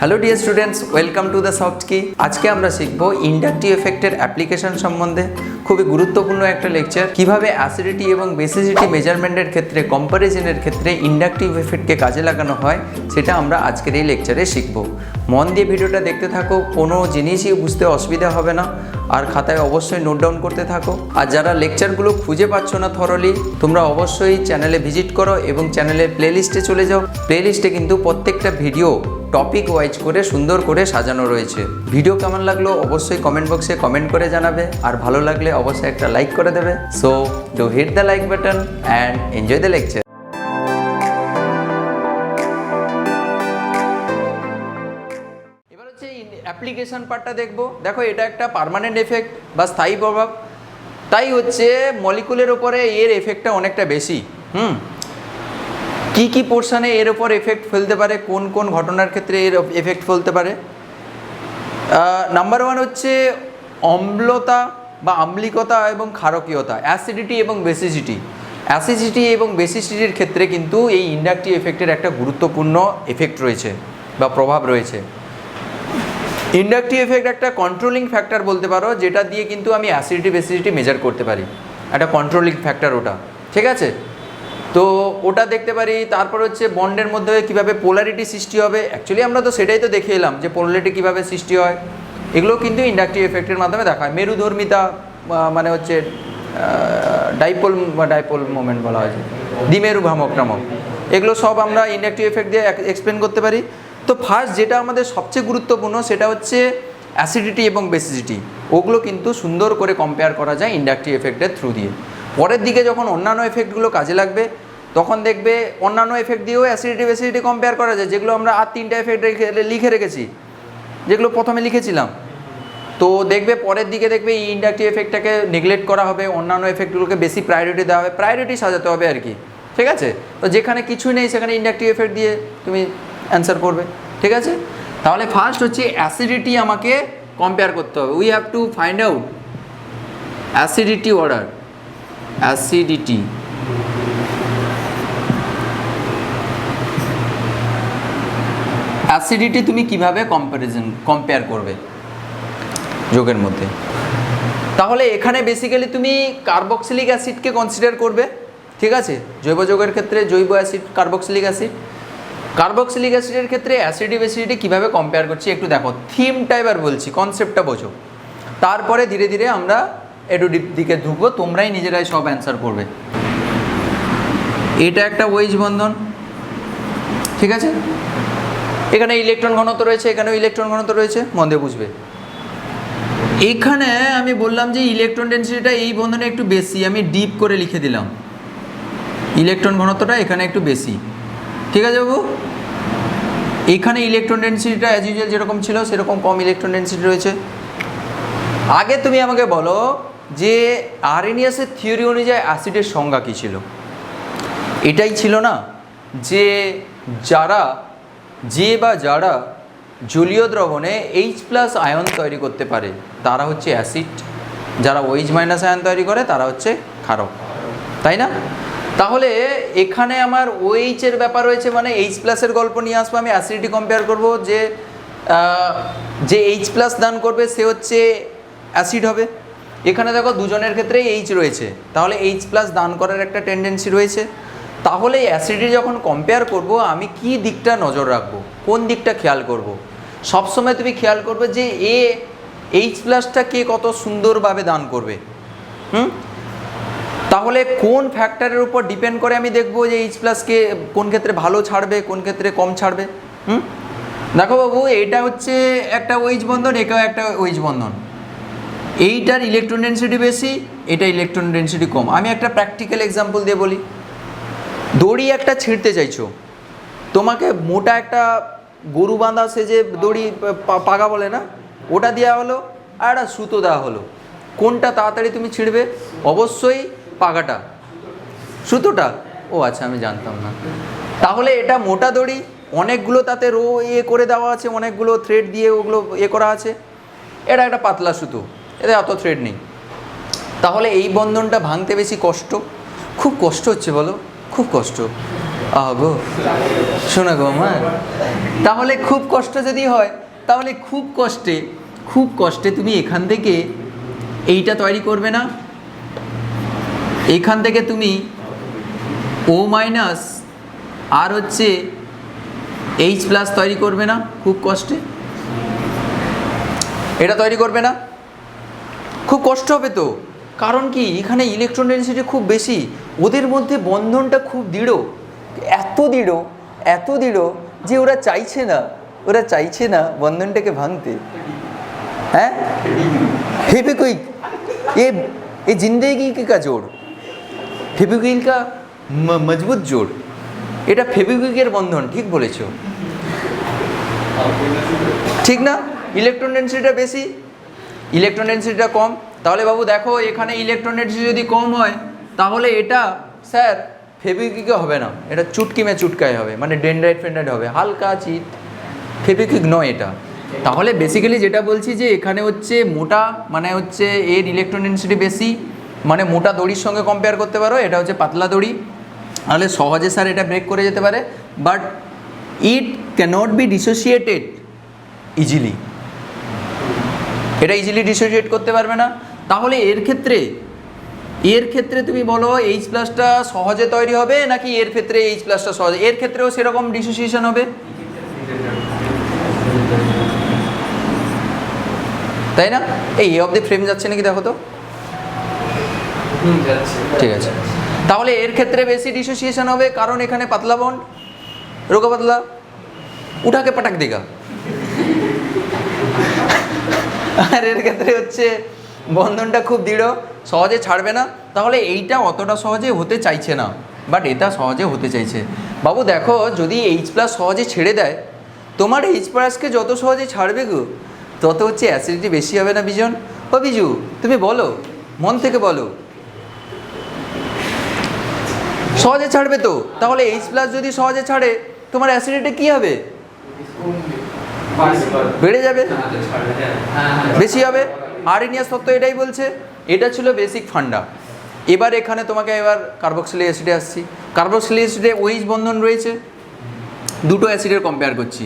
Hello dear students, welcome to the soft কি। আজকে আমরা শিখব ইন্ডাকটিভ এফেক্টের অ্যাপ্লিকেশন সম্বন্ধে। খুবই গুরুত্বপূর্ণ একটা লেকচার, কিভাবে অ্যাসিডিটি এবং বেসিসিটি মেজারমেন্টের ক্ষেত্রে, কম্প্যারিজনের ক্ষেত্রে ইন্ডাকটিভ এফেক্টকে কাজে লাগানো হয়, সেটা আমরা আজকের এই লেকচারে শিখব। মন দিয়ে ভিডিওটা দেখতে থাকো, কোনো জিনিসই বুঝতে অসুবিধা হবে না। আর খাতায় অবশ্যই নোট ডাউন করতে থাকো। আর যারা লেকচারগুলো খুঁজে পাচ্ছ না থরলি, তোমরা অবশ্যই চ্যানেলে ভিজিট করো এবং চ্যানেলের প্লেলিস্টে চলে যাও। প্লেলিস্টে কিন্তু প্রত্যেকটা ভিডিও টপিক ওয়াইজ করে সুন্দর করে সাজানো রয়েছে। ভিডিও কেমন লাগলো অবশ্যই কমেন্ট বক্সে কমেন্ট করে জানাবে, আর ভালো লাগলে অবশ্যই একটা লাইক করে দেবে। So do hit the like button and enjoy the lecture. এবার হচ্ছে অ্যাপ্লিকেশন পার্টটা দেখবো। দেখো, এটা একটা পার্মানেন্ট এফেক্ট বা স্থায়ী প্রভাব, তাই হচ্ছে মলিকুলের ওপরে এর এফেক্টটা অনেকটা বেশি। কি পোর্শনে এর ওপর এফেক্ট ফেলতে পারে, কোন কোন ঘটনার ক্ষেত্রে এর এফেক্ট ফেলতে পারে। নাম্বার ওয়ান হচ্ছে অম্লতা বা আম্লিকতা এবং ক্ষারকীয়তা, অ্যাসিডিটি এবং বেসিসিটি। অ্যাসিডিটি এবং বেসিসিটির ক্ষেত্রে কিন্তু এই ইন্ডাকটিভ এফেক্টের একটা গুরুত্বপূর্ণ এফেক্ট রয়েছে বা প্রভাব রয়েছে। ইন্ডাকটিভ এফেক্ট একটা কন্ট্রোলিং ফ্যাক্টর বলতে পারো, যেটা দিয়ে কিন্তু আমি অ্যাসিডিটি বেসিসিটি মেজার করতে পারি। একটা কন্ট্রোলিং ফ্যাক্টর ওটা, ঠিক আছে। তো ওটা দেখতে পারি। তারপর হচ্ছে বন্ডের মধ্যে কীভাবে পোলারিটি সৃষ্টি হবে। অ্যাকচুয়ালি আমরা তো সেটাই তো দেখে এলাম যে পোলারিটি কীভাবে সৃষ্টি হয়, এগুলো কিন্তু ইন্ডাকটিভ এফেক্টের মাধ্যমে দেখা হয়। মেরুধর্মিতা মানে হচ্ছে ডাইপোল মোমেন্ট বলা হয়, দ্বিমেরু ভ্রামক টামক, এগুলো সব আমরা ইন্ডাকটিভ এফেক্ট দিয়ে এক্সপ্লেন করতে পারি। তো ফার্স্ট যেটা আমাদের সবচেয়ে গুরুত্বপূর্ণ সেটা হচ্ছে অ্যাসিডিটি এবং বেসিসিটি। ওগুলো কিন্তু সুন্দর করে কম্পেয়ার করা যায় ইন্ডাকটিভ এফেক্টের থ্রু দিয়ে। পরের দিকে যখন অন্যান্য এফেক্টগুলো কাজে লাগবে, তখন দেখবে অন্যান্য এফেক্ট দিয়েও অ্যাসিডিটি বেসিডিটি কম্পেয়ার করা যায়, যেগুলো আমরা আর তিনটা এফেক্ট লিখে রেখেছি, যেগুলো প্রথমে লিখেছিলাম। তো দেখবে পরের দিকে দেখবে এই ইন্ডাকটিভ এফেক্টটাকে নেগলেক্ট করা হবে, অন্যান্য এফেক্টগুলোকে বেশি প্রায়োরিটি দেওয়া হবে, প্রায়োরিটি সাজাতে হবে আর কি, ঠিক আছে। তো যেখানে কিছুই নেই সেখানে ইন্ডাকটিভ এফেক্ট দিয়ে তুমি অ্যান্সার করবে, ঠিক আছে। তাহলে ফার্স্ট হচ্ছে অ্যাসিডিটি আমাকে কম্পেয়ার করতে হবে। We have to find out acidity order, acidity. Acidity তুমি কিভাবে কম্পেয়ার করবে যোগের মধ্যে। তাহলে এখানে বেসিক্যালি তুমি কার্বক্সিলিক অ্যাসিডকে কনসিডার করবে, ঠিক আছে। জৈব যৌগের ক্ষেত্রে জৈব অ্যাসিড কার্বক্সিলিক অ্যাসিড। কার্বক্সিলিক অ্যাসিডের ক্ষেত্রে অ্যাসিডি বেসিডিটি কীভাবে কম্পেয়ার করছি একটু দেখো। থিমটা এবার বলছি, কনসেপ্টটা বোঝো, তারপরে ধীরে ধীরে আমরা একটু ডিপ দিকে ঢুকবো, তোমরাই নিজেরাই সব অ্যান্সার করবে। এটা একটা ওয়েজ বন্ধন, ঠিক আছে। এখানে ইলেকট্রন ঘনত্ব রয়েছে, এখানেও ইলেকট্রন ঘনত্ব রয়েছে, মন দিয়ে বুঝবে। এখানে আমি বললাম যে ইলেকট্রন ডেনসিটিটা এই বন্ধনে একটু বেশি, আমি ডিপ করে লিখে দিলাম ইলেকট্রন ঘনত্বটা এখানে একটু বেশি, ঠিক আছে বাবু। এখানে ইলেকট্রন ডেনসিটিটা অ্যাজ ইউজুয়াল যেরকম ছিল সেরকম কম ইলেকট্রন ডেনসিটি রয়েছে। আগে তুমি আমাকে বলো যে আরহেনিয়াসের থিওরি অনুযায়ী অ্যাসিডের সংজ্ঞা কী ছিল। এটাই ছিল না যে যারা জলীয় দ্রবণে H+ আয়ন তৈরি করতে পারে তারা হচ্ছে অ্যাসিড, যারা OH- আয়ন তৈরি করে তারা হচ্ছে ক্ষারক, তাই না। তাহলে এখানে আমার OH এর ব্যাপার রয়েছে, মানে H+ এর গল্প নিয়ে আসবো। আমি অ্যাসিডিটি কম্পেয়ার করবো, যে H+ দান করবে সে হচ্ছে অ্যাসিড হবে। এখানে দেখো দুজনের ক্ষেত্রে H রয়েছে, তাহলে H+ দান করার একটা টেন্ডেন্সি রয়েছে। তাহলে অ্যাসিডিটি যখন কম্পেয়ার করব আমি কি দিকটা নজর রাখবো, কোন দিকটা খেয়াল করব। সবসময় তুমি খেয়াল করবে যে H+টা কে কত সুন্দরভাবে দান করবে। তাহলে কোন ফ্যাক্টরের উপর ডিপেন্ড করে আমি দেখবো যে H+কে কোন ক্ষেত্রে ভালো ছাড়বে, কোন ক্ষেত্রে কম ছাড়বে। দেখো বাবু, এটা হচ্ছে একটা OH বন্ধন, এটাও একটা OH বন্ধন। এইটার ইলেকট্রন ডেনসিটি বেশি, এটা ইলেকট্রন ডেনসিটি কম। আমি একটা প্র্যাকটিক্যাল এক্সাম্পল দিয়ে বলি। দড়ি একটা ছিঁড়তে চাইছো, তোমাকে মোটা একটা গরু বাঁধা সে যে দড়ি পাগা বলে না, ওটা দেওয়া হলো আর একটা সুতো দেওয়া হলো, কোনটা তাড়াতাড়ি তুমি ছিঁড়বে? অবশ্যই পাগাটা, সুতোটা। ও আচ্ছা, আমি জানতাম না। তাহলে এটা মোটা দড়ি, অনেকগুলো তাতে করে দেওয়া আছে, অনেকগুলো থ্রেড দিয়ে ওগুলো করা আছে। এটা একটা পাতলা সুতো, এতে অত থ্রেড নেই। তাহলে এই বন্ধনটা ভাঙতে বেশি কষ্ট, খুব কষ্ট হচ্ছে বলো, খুব কষ্ট। গো শোনা গো আমার, তাহলে খুব কষ্ট যদি হয় তাহলে খুব কষ্টে তুমি এখান থেকে এইটা তৈরি করবে না, এখান থেকে তুমি ও মাইনাস আর হচ্ছে এইচ প্লাস তৈরি করবে না, খুব কষ্টে এটা তৈরি করবে না, খুব কষ্ট হবে তো। কারণ কি এখানে ইলেকট্রন ডেনসিটি খুব বেশি, ওদের মধ্যে বন্ধনটা খুব দৃঢ়, এত দৃঢ় যে ওরা চাইছে না বন্ধনটাকে ভাঙতে। হ্যাঁ, फेविक्विक ये जिंदगी का जोड़, फेविक्विक का मजबूत जोड़, এটা ফেভিকুইকের বন্ধন। ঠিক বলেছো, ঠিক না? ইলেকট্রন ডেনসিটিটা বেশি, ইলেকট্রন ডেনসিটিটা কম। তাহলে বাবু দেখো এখানে ইলেকট্রন ডেনসিটি যদি কম হয় তাহলে এটা স্যার ফেভিকুইকে হবে না, এটা চুটকায় হবে, মানে ডেনড্রাইট ফেন্ড্রাইট হবে, হালকা চিট, ফেভিকুইক নয় এটা। তাহলে বেসিক্যালি যেটা বলছি যে এখানে হচ্ছে মোটা মানে হচ্ছে এর ইলেকট্রন ডেনসিটি বেশি, মানে মোটা দড়ির সঙ্গে কম্পেয়ার করতে পারো, এটা হচ্ছে পাতলা দড়ি, তাহলে সহজে স্যার এটা ব্রেক করে যেতে পারে, but it cannot be dissociated easily, এটা ইজিলি ডিসোসিয়েট করতে পারবে না। তাহলে এর ক্ষেত্রে তুমি বলো এইচ প্লাসটা সহজে তৈরি হবে নাকি এর ক্ষেত্রে এইচ প্লাসটা সহজে, এর ক্ষেত্রেও সেরকম ডিসোসিয়েশন হবে, তাই না? এই এ অবধি ফ্রেম যাচ্ছে নাকি দেখো তো, ঠিক আছে। তাহলে এর ক্ষেত্রে বেশি ডিসোসিয়েশন হবে কারণ এখানে পাতলা বন্ড, রোগা পাতলা, উঠাকে পাটাক দেগা। আর এর ক্ষেত্রে হচ্ছে বন্ধনটা খুব দৃঢ়, সহজে ছাড়বে না, তাহলে এইটা অতটা সহজে হতে চাইছে না, বাট এটা সহজে হতে চাইছে। বাবু দেখো যদি এইচ প্লাস সহজে ছেড়ে দেয়, তোমার এইচ প্লাসকে যত সহজে ছাড়বে গো তত হচ্ছে অ্যাসিডিটি বেশি হবে না বিজন? ও বিজু তুমি বলো, মন থেকে বলো, সহজে ছাড়বে তো? তাহলে এইচ প্লাস যদি সহজে ছাড়ে তোমার অ্যাসিডিটি কি হবে? বেড়ে যাবে, বেশি হবে। আরএনিয়াস তত্ত্ব এটাই বলছে, এটা ছিল বেসিক ফান্ডা। এবার এখানে তোমাকে কার্বক্সিলিক অ্যাসিডে আসছি। কার্বক্সিলিক অ্যাসিডে ওইচ বন্ধন রয়েছে, দুটো অ্যাসিডের কম্পেয়ার করছি,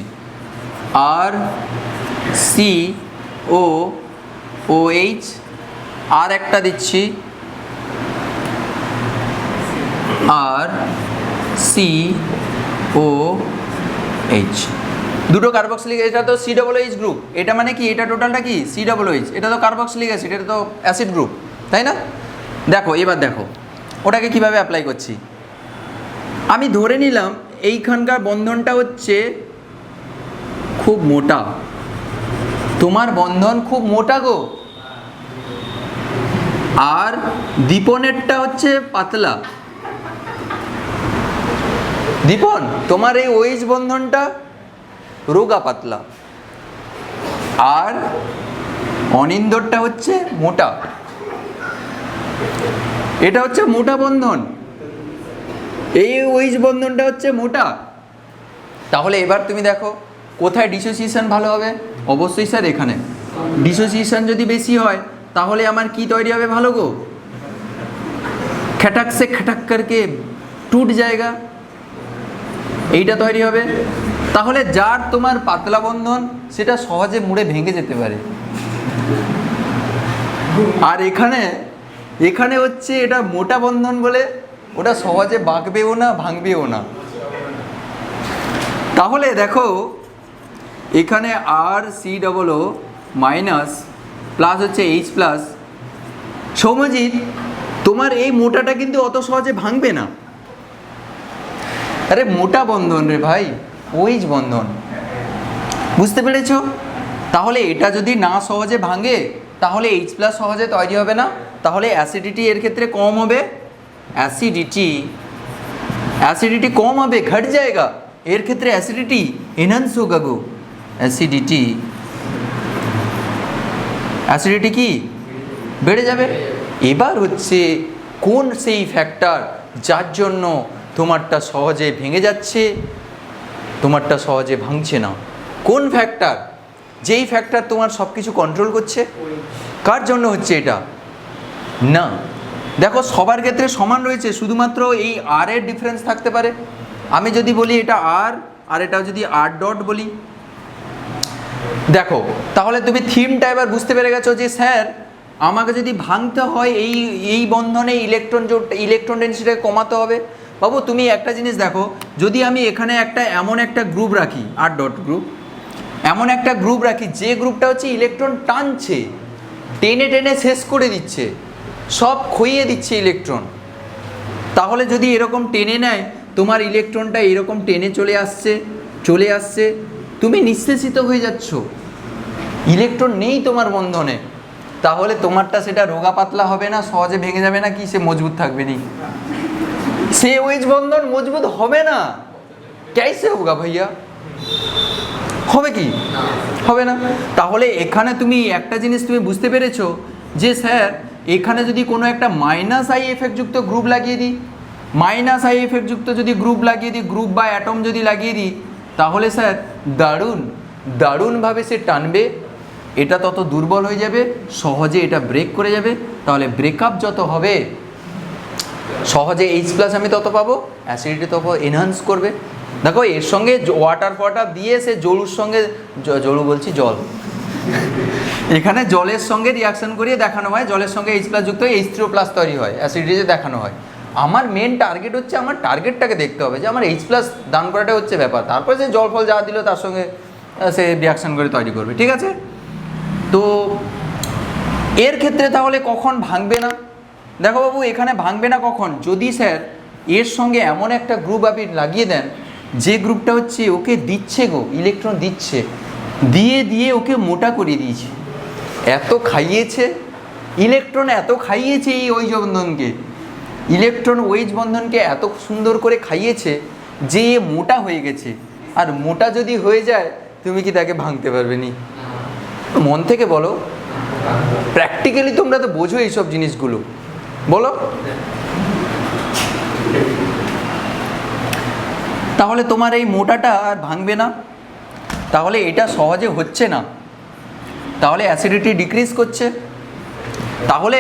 আর সি ও এইচ, আর একটা দিচ্ছি আর সি ও এইচ, দুটো কার্বক্সিলিক, এটা তো সি ডবল এইচ গ্রুপ, এটা মানে কি এটা টোটালটা কি সি ডবল এইচ, এটা তো কার্বক্সিলিক অ্যাসিড, এটা তো অ্যাসিড গ্রুপ, তাই না? দেখো এবার দেখো ওটাকে কিভাবে অ্যাপ্লাই করছি। আমি ধরে নিলাম এইখানকার বন্ধনটা হচ্ছে খুব মোটা, তোমার বন্ধন খুব মোটা গো, আর দীপনেরটা হচ্ছে পাতলা। দীপন তোমার এই ওইচ বন্ধনটা রোগা পাতলা, আর অনিন্দরটা হচ্ছে মোটা, এটা হচ্ছে মোটা বন্ধন, এই ওইচ বন্ধনটা হচ্ছে মোটা। তাহলে এবার তুমি দেখো কোথায় ডিসোসিয়েশন ভালো হবে? অবশ্যই স্যার এখানে ডিসোসিয়েশন যদি বেশি হয় তাহলে আমার কি তৈরি হবে ভালো গো? খটাক সে খটাক করকে টুট জায়গা, এইটা তৈরি হবে। তাহলে যার তোমার পাতলা বন্ধন সেটা সহজে মুড়ে ভেঙে যেতে পারে, আর এখানে হচ্ছে এটা মোটা বন্ধন বলে ওটা সহজে বাঁকবেও না ভাঙবেও না। তাহলে দেখো এখানে আর C double O minus plus হচ্ছে এইচ প্লাস, সৌম্যজিৎ তোমার এই মোটাটা কিন্তু অত সহজে ভাঙবে না। আরে মোটা বন্ধন রে ভাই, ওইচ বন্ধন, বুঝতে পেরেছ? তাহলে এটা যদি না সহজে ভাঙে তাহলে এইচ প্লাস সহজে তৈরি হবে না, তাহলে অ্যাসিডিটি এর ক্ষেত্রে কম হবে, অ্যাসিডিটি কম হবে, ঘট जाएगा, এর ক্ষেত্রে অ্যাসিডিটি এনহান্স होगा গো, অ্যাসিডিটি কি বেড়ে যাবে। এবার হচ্ছে কোন সেই ফ্যাক্টর যার জন্য তোমারটা সহজে ভেঙে যাচ্ছে, তোমারটা সহজে ভাঙছে না? কোন ফ্যাক্টর? যেই ফ্যাক্টর তোমার সব কিছু কন্ট্রোল করছে, কার জন্য হচ্ছে এটা? না দেখো সবার ক্ষেত্রে সমান রয়েছে, শুধুমাত্র এই আর এর ডিফারেন্স থাকতে পারে, আমি যদি বলি এটা আর এটা যদি আর ডট বলি, দেখো তাহলে তুমি থিমটা এবার বুঝতে পেরে গেছো যে স্যার আমাকে যদি ভাঙতে হয় এই বন্ধনে ইলেকট্রন ডেনসিটিটাকে কমাতে হবে। বাবু তুমি একটা জিনিস দেখো, যদি আমি এখানে এমন একটা গ্রুপ রাখি, আর ডট গ্রুপ, এমন একটা গ্রুপ রাখি যে গ্রুপটা হচ্ছে ইলেকট্রন টানছে, টেনে টেনে শেষ করে দিচ্ছে, সব খইয়ে দিচ্ছে ইলেকট্রন, তাহলে যদি এরকম টেনে নেয় তোমার ইলেকট্রনটা এরকম টেনে চলে আসছে, তুমি নিঃশেষিত হয়ে যাচ্ছ, ইলেকট্রন নেই তোমার বন্ধনে, তাহলে তোমারটা সেটা রোগা পাতলা হবে না, সহজে ভেঙে যাবে না, কি সে মজবুত থাকবে নি? সে ওয়েজ বন্ধন মজবুত হবে না। कैसे होगा ভাইয়া? হবে কি? হবে না। তাহলে এখানে তুমি একটা জিনিস তুমি বুঝতে পেরেছো যে স্যার এখানে যদি কোনো একটা মাইনাস আই এফেক্ট যুক্ত গ্রুপ লাগিয়ে দিই, মাইনাস আই এফেক্ট যুক্ত যদি গ্রুপ লাগিয়ে দিই, গ্রুপ বা অ্যাটম যদি লাগিয়ে দিই, তাহলে স্যার দারুণভাবে সে টানবে, এটা তত দুর্বল হয়ে যাবে, সহজে এটা ব্রেক করে যাবে। তাহলে ব্রেকআপ যত হবে সহজে এইচ প্লাস আমি তত পাবো, অ্যাসিডিটি তত এনহান্স করবে। দেখো এর সঙ্গে ওয়াটার দিয়ে সে জলুর সঙ্গে জল এখানে জলের সঙ্গে রিয়াকশন করিয়ে দেখানো হয়, জলের সঙ্গে এইচ প্লাস যুক্ত হয়ে H3+ তৈরি হয়, অ্যাসিডিটি দেখানো হয়। আমার মেন টার্গেট হচ্ছে আমার টার্গেটটাকে দেখতে হবে যে আমার এইচ প্লাস দান করাটা হচ্ছে ব্যাপার, তারপরে সে জল ফল যা দিল তার সঙ্গে সে রিয়াকশন করে তৈরি করবে, ঠিক আছে? তো এর ক্ষেত্রে তাহলে কখন ভাঙবে না? দেখো বাবু এখানে ভাঙবে না কখন, যদি স্যার এর সঙ্গে এমন একটা গ্রুপ আপনি লাগিয়ে দেন যে গ্রুপটা হচ্ছে ওকে দিচ্ছে ইলেকট্রন দিচ্ছে, দিয়ে ওকে মোটা করিয়ে দিয়েছে, এত খাইয়েছে ইলেকট্রন, এত খাইয়েছে এই ওয়েজ বন্ধনকে, ইলেকট্রন ওয়েজ বন্ধনকে এত সুন্দর করে খাইয়েছে যে মোটা হয়ে গেছে। আর মোটা যদি হয়ে যায় তুমি কি তাকে ভাঙতে পারবে নি? মন থেকে বলো, প্র্যাকটিক্যালি তোমরা তো বোঝো এইসব জিনিসগুলো, বলো। তাহলে তোমার এই মোটাটা আর ভাঙবে না, তাহলে এটা সহজে হচ্ছে না, তাহলে অ্যাসিডিটি ডিক্রিজ করছে। তাহলে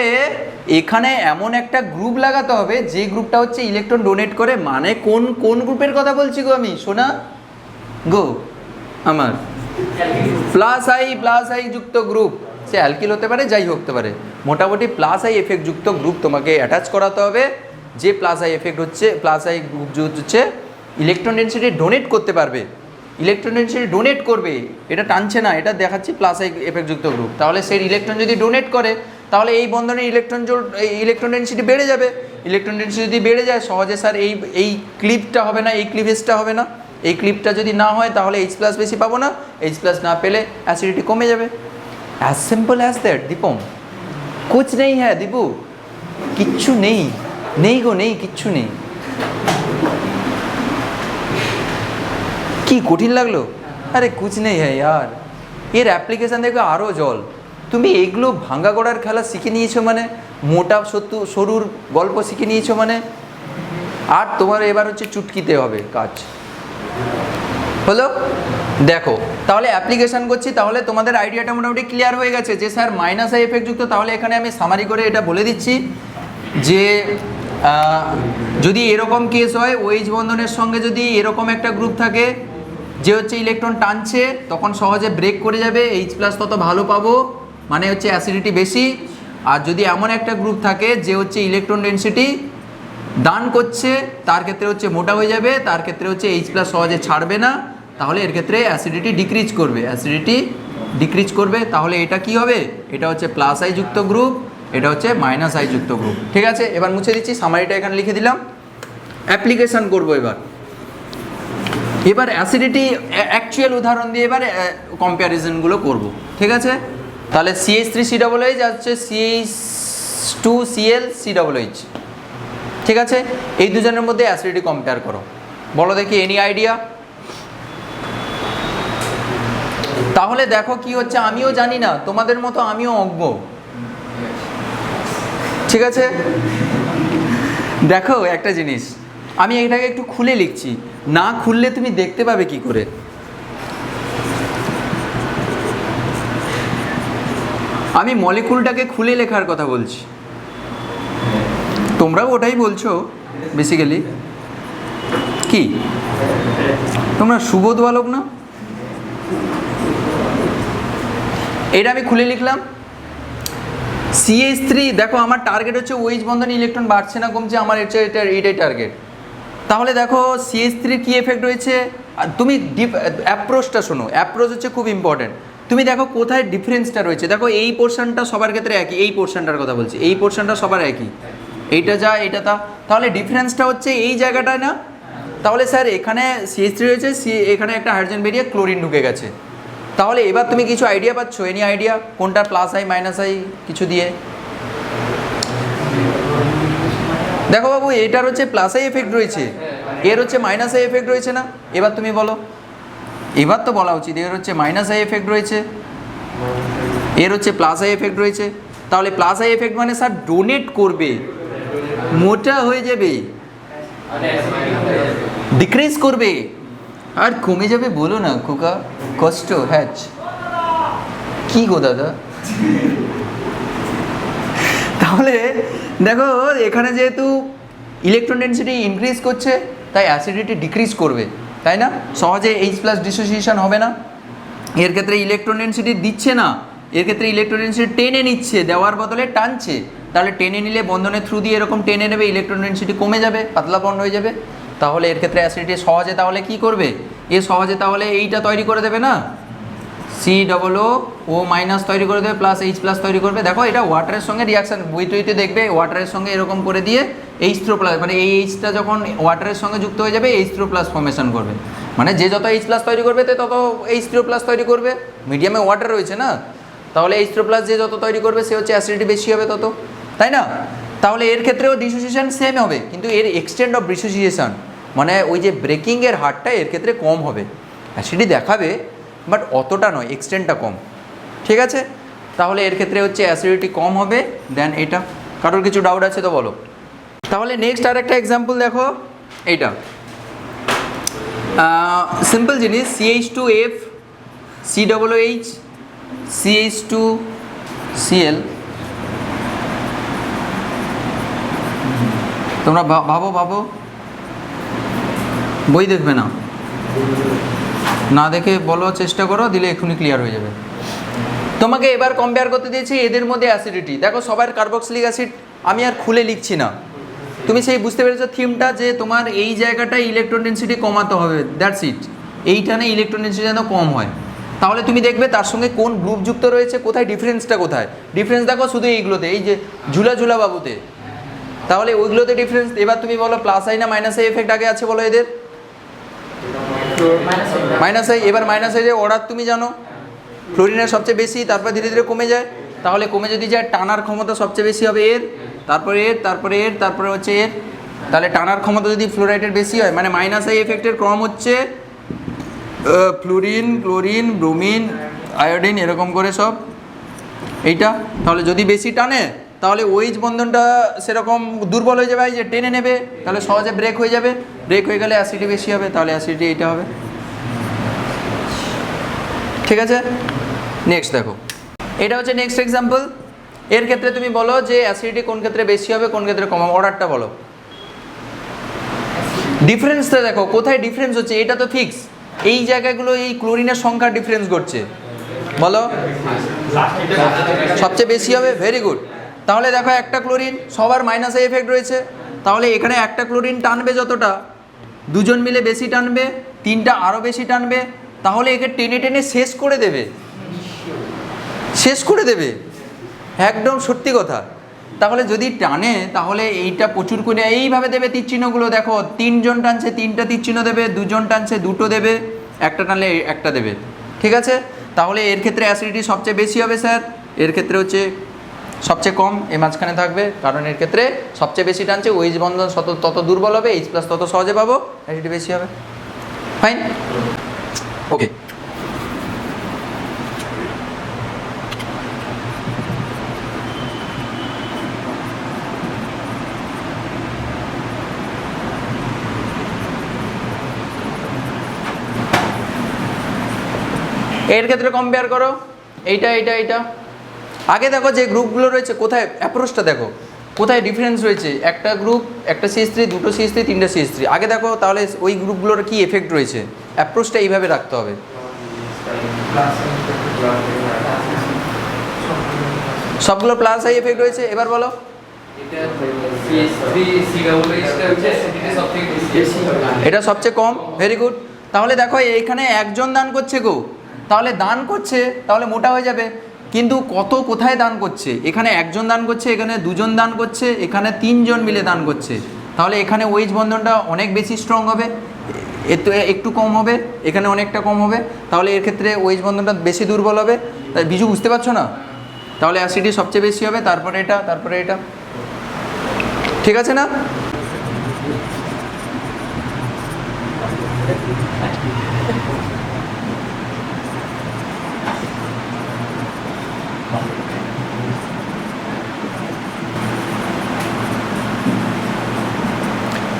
এখানে এমন একটা গ্রুপ লাগাতে হবে যে গ্রুপটা হচ্ছে ইলেকট্রন ডোনেট করে, মানে কোন গ্রুপের কথা বলছি গো আমি, শোনা গো আমার, প্লাস আই যুক্ত গ্রুপ, সে অ্যালকিল হতে পারে যাই হতে পারে, মোটামুটি প্লাস আই এফেক্ট যুক্ত গ্রুপ তোমাকে অ্যাটাচ করাতে হবে, যে প্লাস আই এফেক্ট হচ্ছে, প্লাস আই গ্রুপ হচ্ছে ইলেকট্রন ডেনসিটি ডোনেট করতে পারবে, ইলেকট্রন ডেনসিটি ডোনেট করবে, এটা টানছে না, এটা দেখাচ্ছি প্লাস আই এফেক্ট যুক্ত গ্রুপ। তাহলে সেই ইলেকট্রন যদি ডোনেট করে তাহলে এই বন্ধনে ইলেকট্রন ডেনসিটি বেড়ে যাবে, ইলেকট্রন ডেনসিটি যদি বেড়ে যায় সহজে স্যার এই ক্লিপটা হবে না, এই ক্লিভেজটা হবে না, এই ক্লিপটা যদি না হয় তাহলে এইচ প্লাস বেশি পাবো না, এইচ প্লাস না পেলে অ্যাসিডিটি কমে যাবে। As simple as that Deepam, কুছ নেই হ্যাঁ দীপু, কিচ্ছু নেই, কিচ্ছু নেই। কি কঠিন লাগলো? আরে কুছ নেই হ্যাঁ ইয়ার, এর অ্যাপ্লিকেশান দেখবে আরও জল। তুমি এগুলো ভাঙ্গা গড়ার খেলা শিখে নিয়েছো মানে, মোটা সরুর গল্প শিখে নিয়েছো মানে, আর তোমার এবার হচ্ছে চুটকিতে হবে কাজ, হলো? দেখো তাহলে অ্যাপ্লিকেশান করছি, তাহলে তোমাদের আইডিয়াটা মোটামুটি ক্লিয়ার হয়ে গেছে যে স্যার মাইনাস আই এফেক্ট যুক্ত। তাহলে এখানে আমি সামারি করে এটা বলে দিচ্ছি যে যদি এরকম কেস হয়, ওএইচ বন্ধনের সঙ্গে যদি এরকম একটা গ্রুপ থাকে যে হচ্ছে ইলেকট্রন টানছে, তখন সহজে ব্রেক করে যাবে, এইচ প্লাস তত ভালো পাবো, মানে হচ্ছে অ্যাসিডিটি বেশি। আর যদি এমন একটা গ্রুপ থাকে যে হচ্ছে ইলেকট্রন ডেনসিটি দান করছে, তার ক্ষেত্রে হচ্ছে মোটা হয়ে যাবে, তার ক্ষেত্রে হচ্ছে এইচ প্লাস সহজে ছাড়বে না, তাহলে এর ক্ষেত্রে অ্যাসিডিটি ডিক্রিজ করবে। তাহলে এটা কি হবে? এটা হচ্ছে প্লাস আই যুক্ত গ্রুপ, এটা হচ্ছে মাইনাস আই যুক্ত গ্রুপ, ঠিক আছে? এবার মুছে দিচ্ছি, সামারিটা এখানে লিখে দিলাম, অ্যাপ্লিকেশান করবো এবার অ্যাসিডিটি অ্যাকচুয়াল উদাহরণ দিয়ে এবার কম্প্যারিজনগুলো করব, ঠিক আছে? তাহলে CH3COOH আর হচ্ছে CH2ClCOOH, ঠিক আছে? এই দুজনের মধ্যে অ্যাসিডিটি কম্পেয়ার করো, বলো দেখি এনি আইডিয়া? তাহলে দেখো কি হচ্ছে, আমিও জানি না, তোমাদের মতো আমিও অজ্ঞ, ঠিক আছে? দেখো একটা জিনিস, আমি এটাকে একটু খুলে লিখছি, না খুললে তুমি দেখতে পাবে কি করে? আমি মলিকুলটাকে খুলে লেখার কথা বলছি, তোমরাও ওটাই বলছো বেসিক্যালি। কি তোমরা সুবোধ বালক না? এটা আমি খুলে লিখলাম CH3। দেখো আমার টার্গেট হচ্ছে OH বন্ধনে ইলেকট্রন বাড়ছে না কমছে, আমার এইটাই টার্গেট। তাহলে দেখো CH3 কি এফেক্ট রয়েছে, আর তুমি অ্যাপ্রোচটা শোনো, অ্যাপ্রোচ হচ্ছে খুব ইম্পর্টেন্ট। তুমি দেখো কোথায় ডিফারেন্সটা রয়েছে, দেখো এই পোর্শনটা সবার ক্ষেত্রে একই, এই পোর্শনটার কথা বলছি, এই পোর্শনটা সবার একই, এইটা যা এটা তা, তাহলে ডিফারেন্সটা হচ্ছে এই জায়গাটায় না? তাহলে স্যার এখানে CH3 রয়েছে, এখানে একটা হাইড্রোজেন বেরিয়ে ক্লোরিন ঢুকে গেছে। তাহলে এবার তুমি কিছু আইডিয়া পাচ্ছ? এনি আইডিয়া কোনটা প্লাস আই মাইনাস আই কিছু দিয়ে? দেখো বাবু এটার হচ্ছে প্লাস আই এফেক্ট রয়েছে, এর হচ্ছে মাইনাস আই এফেক্ট রয়েছে না? এবার তুমি বলো, এবার তো বলা উচিত এর হচ্ছে মাইনাস আই এফেক্ট রয়েছে, এর হচ্ছে প্লাস আই এফেক্ট রয়েছে। তাহলে প্লাস আই এফেক্ট মানে স্যার ডোনেট করবে, মোটা হয়ে যাবে, ডিক্রিজ করবে, আর কমে যাবে বলো না খোকা, কষ্ট হ্যাচ কি গো দাদা। তাহলে দেখো এখানে যেহেতু ইলেকট্রন ডেনসিটি ইনক্রিজ করছে তাই অ্যাসিডিটি ডিক্রিজ করবে, তাই না? সহজে H+ ডিসোসিয়েশন হবে না। এর ক্ষেত্রে ইলেকট্রন ডেনসিটি দিচ্ছে না, এর ক্ষেত্রে ইলেকট্রন ডেনসিটি টেনে নিচ্ছে, দেওয়ার বদলে টানছে। তাহলে টেনে নিলে বন্ধনের থ্রু দিয়ে এরকম টেনে নেবে, ইলেকট্রন ডেনসিটি কমে যাবে, পাতলা বন্ড হয়ে যাবে। তাহলে এর ক্ষেত্রে অ্যাসিডিটি সহজে তাহলে কি করবে, এ সহজে তাহলে এইটা তৈরি করে দেবে না, COO- তৈরি করে দেবে, প্লাস H+ তৈরি করবে। দেখো এটা ওয়াটারের সঙ্গে রিয়াকশান, বইতে দেখবে ওয়াটারের সঙ্গে এরকম করে দিয়ে H3+, মানে এই Hটা যখন ওয়াটারের সঙ্গে যুক্ত হয়ে যাবে H3+ ফর্মেশন করবে। মানে যে যত H+ তৈরি করবে তত H3+ তৈরি করবে, মিডিয়ামে ওয়াটার রয়েছে না, তাহলে H3+ যে যত তৈরি করবে সে হচ্ছে অ্যাসিডিটি বেশি হবে তত, তাই না? তাহলে এর ক্ষেত্রেও ডিসোসিয়েশন সেম হবে, কিন্তু এর এক্সটেন্ট অফ ডিসোসিয়েশন মানে ওই যে ব্রেকিংয়ের হারটা এর ক্ষেত্রে কম হবে। অ্যাসিডিটি দেখাবে বাট অতটা নয়, এক্সটেন্টটা কম, ঠিক আছে? তাহলে এর ক্ষেত্রে হচ্ছে অ্যাসিডিটি কম হবে দেন এটা। কারোর কিছু ডাউট আছে তো বলো। তাহলে নেক্সট আর একটা এক্সাম্পল দেখো, এইটা সিম্পল জিনিস, CH2F COOH CH2Cl। তোমরা ভাবো, বই দেখবে না, না দেখে বলো, চেষ্টা করো, দিলে এক্ষুনি ক্লিয়ার হয়ে যাবে। তোমাকে এবার কম্পেয়ার করতে দিয়েছি এদের মধ্যে অ্যাসিডিটি। দেখো সবার কার্বক্সিলিক অ্যাসিড, আমি আর খুলে লিখছি না, তুমি সেই বুঝতে পেরেছো থিমটা, যে তোমার এই জায়গাটায় ইলেকট্রন ডেনসিটি কমাতে হবে, দ্যাটস ইট। এইখানে ইলেকট্রন ডেনসিটি যেন কম হয়। তাহলে তুমি দেখবে তার সঙ্গে কোন গ্রুপ যুক্ত রয়েছে, কোথায় ডিফারেন্সটা কোথায়। ডিফারেন্স দেখো শুধু এইগুলোতে, এই যে ঝুলা বাবুতে, তাহলে ওইগুলোতে ডিফারেন্স। এবার তুমি বলো প্লাস আই না মাইনাস আই এফেক্ট আগে আছে বলো এদের? Minus I. এবার মাইনাস আই যে অর্ডার তুমি জানো, ক্লোরিনের সবচেয়ে বেশি, তারপর ধীরে ধীরে কমে যায়। তাহলে কমে যদি যায় টানার ক্ষমতা সবচেয়ে বেশি হবে এর, তারপরে এর, তারপরে এর, তারপরে হচ্ছে এর। তাহলে টানার ক্ষমতা যদি ফ্লোরাইডের বেশি হয়, মানে মাইনাস আই এফেক্টের ক্রম হচ্ছে ফ্লুরিন, ক্লোরিন, ব্রোমিন, আয়োডিন, এরকম করে সব এইটা। তাহলে যদি বেশি টানে তাহলে OH বন্ধনটা সেরকম দুর্বল হয়ে যাবে, যে টেনে নেবে, তাহলে সহজে ব্রেক হয়ে যাবে। ব্রেক হয়ে গেলে অ্যাসিডিটি বেশি হবে, তাহলে অ্যাসিডিটি এইটা হবে, ঠিক আছে? নেক্সট দেখো, এটা হচ্ছে নেক্সট এক্সাম্পল। এর ক্ষেত্রে তুমি বলো যে অ্যাসিডিটি কোন ক্ষেত্রে বেশি হবে, কোন ক্ষেত্রে কম হবে, অর্ডারটা বলো। ডিফারেন্সটা দেখো কোথায় ডিফারেন্স হচ্ছে, এটা তো ফিক্স। এই জায়গাগুলো এই ক্লোরিনের সংখ্যা ডিফারেন্স ঘটছে, বলো সবচেয়ে বেশি হবে। Very good. তাহলে দেখো একটা ক্লোরিন, সবার মাইনাস আই এফেক্ট রয়েছে, তাহলে এখানে একটা ক্লোরিন টানবে যতটা, দুজন মিলে বেশি টানবে, তিনটা আরও বেশি টানবে, তাহলে একে টেনে টেনে শেষ করে দেবে, শেষ করে দেবে, একদম সত্যি কথা। তাহলে যদি টানে তাহলে এইটা প্রচুর করে এইভাবে দেবে তীর চিহ্নগুলো। দেখো তিনজন টানছে তিনটা তীর চিহ্ন দেবে, দুজন টানছে দুটো দেবে, একটা টানলে একটা দেবে, ঠিক আছে? তাহলে এর ক্ষেত্রে অ্যাসিডিটি সবচেয়ে বেশি হবে স্যার, এর ক্ষেত্রে হচ্ছে সবচেয়ে কম এই মাঝখানে থাকবে, কারণ এর ক্ষেত্রে সবচেয়ে বেশি টানছে, OH বন্ধন তত দুর্বল হবে, H+ তত সহজে পাবো, অ্যাসিডিটি বেশি হবে। ফাইন, ওকে। এর ক্ষেত্রে কম্পেয়ার করো এইটা। আগে দেখো যে গ্রুপগুলো রয়েছে কোথায়, অ্যাপ্রোচটা দেখো, কোথায় ডিফারেন্স রয়েছে, একটা গ্রুপ, একটা CH3, দুটো CH3, তিনটা CH3, আগে দেখো তাহলে ওই গ্রুপগুলোর কি এফেক্ট রয়েছে। অ্যাপ্রোচটা এইভাবে রাখতে হবে। সবগুলো প্লাস আই এফেক্ট রয়েছে, এবার বলো। এটা সবচেয়ে কম, ভেরি গুড। তাহলে দেখো এখানে একজন দান করছে গো, তাহলে দান করছে, তাহলে মোটা হয়ে যাবে। কিন্তু কত কোথায় দান করছে, এখানে একজন দান করছে, এখানে দুজন দান করছে, এখানে তিনজন মিলে দান করছে, তাহলে এখানে ওয়েজ বন্ধনটা অনেক বেশি স্ট্রং হবে, একটু কম হবে, এখানে অনেকটা কম হবে, তাহলে এর ক্ষেত্রে ওয়েজ বন্ধনটা বেশি দুর্বল হবে। তাই বিজু বুঝতে পারছো না? তাহলে অ্যাসিডি সবচেয়ে বেশি হবে, তারপরে এটা, তারপরে এটা, ঠিক আছে না?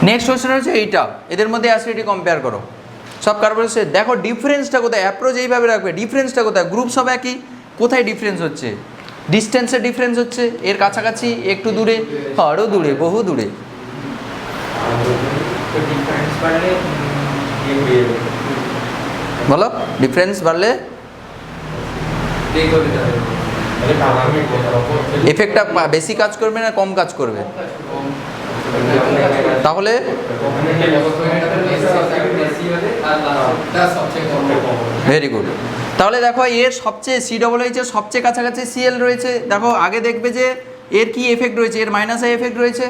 নেক্সট কোশ্চেন হচ্ছে এইটা, এদের মধ্যে অ্যাসিডিটি কম্পেয়ার করো। সব কার্বনের দেখো ডিফারেন্সটা কোথায়, অ্যাপ্রোচ এইভাবে রাখবে, ডিফারেন্সটা কোথায়, গ্রুপ সব একই, কোথায় ডিফারেন্স হচ্ছে, ডিস্টেন্সের ডিফারেন্স হচ্ছে, এর কাছাকাছি, একটু দূরে, আরও দূরে, বহু দূরে। বলো ডিফারেন্স বাড়লে এফেক্টটা বেশি কাজ করবে না কম কাজ করবে? তাহলে ভেরি গুড। তাহলে দেখো এর সবচেয়ে COOH এর সবচেয়ে কাছাকাছি Cl রয়েছে, দেখো আগে দেখবে যে এর কি এফেক্ট রয়েছে, এর মাইনাস আই এফেক্ট রয়েছে।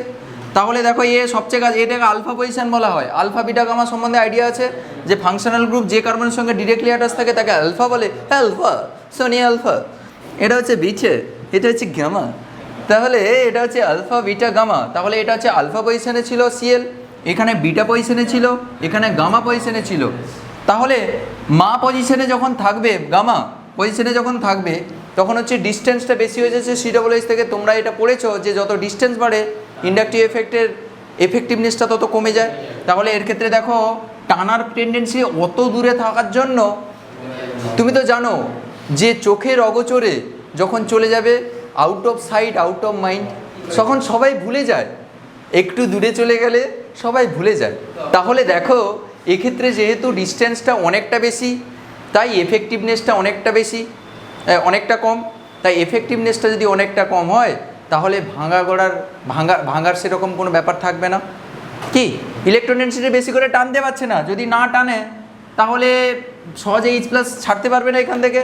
তাহলে দেখো এ সবচেয়ে কাছে, এটাকে আলফা পজিশন বলা হয়। আলফা বিটা গামা সম্বন্ধে আইডিয়া আছে যে ফাংশনাল গ্রুপ যে কার্বনের সঙ্গে ডিরেক্টলি অ্যাটাচ থাকে তাকে আলফা বলে, আলফা সোনি আলফা, এটা হচ্ছে বিচে, এটা হচ্ছে গামা, তাহলে এটা হচ্ছে আলফা বিটা গামা। তাহলে এটা হচ্ছে আলফা পজিশনে ছিল Cl, এখানে বিটা পজিশনে ছিল, এখানে গামা পজিশনে ছিল। তাহলে মা পজিশনে যখন থাকবে, গামা পজিশনে যখন থাকবে, তখন হচ্ছে ডিস্টেন্সটা বেশি হয়ে যাচ্ছে COOH থেকে। তোমরা এটা পড়েছো যে যত ডিস্টেন্স বাড়ে ইন্ডাকটিভ এফেক্টের এফেক্টিভনেসটা তত কমে যায়। তাহলে এর ক্ষেত্রে দেখো টানার টেন্ডেন্সি অত দূরে থাকার জন্য, তুমি তো জানো যে চোখের অগোচরে যখন চলে যাবে, out of sight out of mind, তখন সবাই ভুলে যায়, একটু দূরে চলে গেলে সবাই ভুলে যায়। তাহলে দেখো এক্ষেত্রে যেহেতু ডিস্টেন্সটা অনেকটা বেশি, তাই এফেক্টিভনেসটা অনেকটা বেশি, অনেকটা কম। তাই এফেক্টিভনেসটা যদি অনেকটা কম হয়, তাহলে ভাঙার সেরকম কোনো ব্যাপার থাকবে না। কি ইলেকট্রন ডেনসিটি বেশি করে টানতে পারছে না, যদি না টানে তাহলে সহজে H+ ছাড়তে পারবে না এখান থেকে,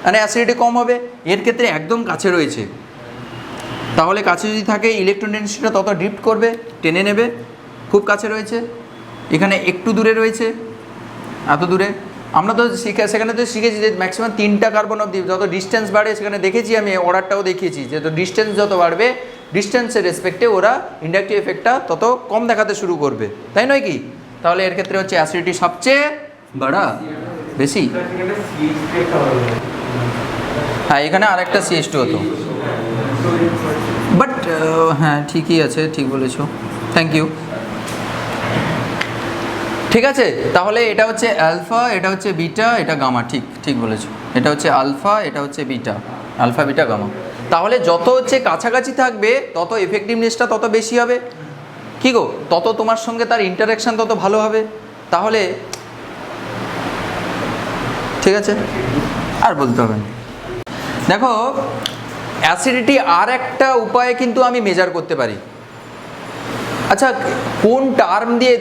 মানে অ্যাসিডিটি কম হবে। এর ক্ষেত্রে একদম কাছে রয়েছে, তাহলে কাছে যদি থাকে ইলেকট্রন ডেনসিটিটা তত ড্রিফট করবে, টেনে নেবে। খুব কাছে রয়েছে, এখানে একটু দূরে রয়েছে, এত দূরে। আমরা তো সেখানে তো শিখেছি যে ম্যাক্সিমাম 3টা কার্বন অবধি, যত ডিস্টেন্স বাড়ে সেখানে দেখেছি আমি, অর্ডারটাও দেখিয়েছি যে ডিস্টেন্স যত বাড়বে, ডিস্টেন্সের রেসপেক্টে ওরা ইন্ডাকটিভ এফেক্টটা তত কম দেখাতে শুরু করবে, তাই নয় কি? তাহলে এর ক্ষেত্রে হচ্ছে অ্যাসিডিটি সবচেয়ে বাড়া বেশি। হ্যাঁ এখানে আরেকটা CH2 হতো, বাট হ্যাঁ ঠিকই আছে, ঠিক বলেছো, থ্যাংক ইউ। ঠিক আছে, তাহলে এটা হচ্ছে অ্যালফা, এটা হচ্ছে বিটা, এটা গামা, ঠিক ঠিক বলেছো। এটা হচ্ছে আলফা, এটা হচ্ছে বিটা, আলফা বিটা গামা। তাহলে যত হচ্ছে কাছাকাছি থাকবে তত এফেক্টিভনেসটা তত বেশি হবে, কি গো, তত তোমার সঙ্গে তার ইন্টারাকশান তত ভালো হবে। তাহলে ঠিক আছে, আর বলতে হবে না। দেখো অ্যাসিডিটি আর একটা উপায়ে কিন্তু আমি মেজার করতে পারি। আচ্ছা কোন টার্ম দিয়ে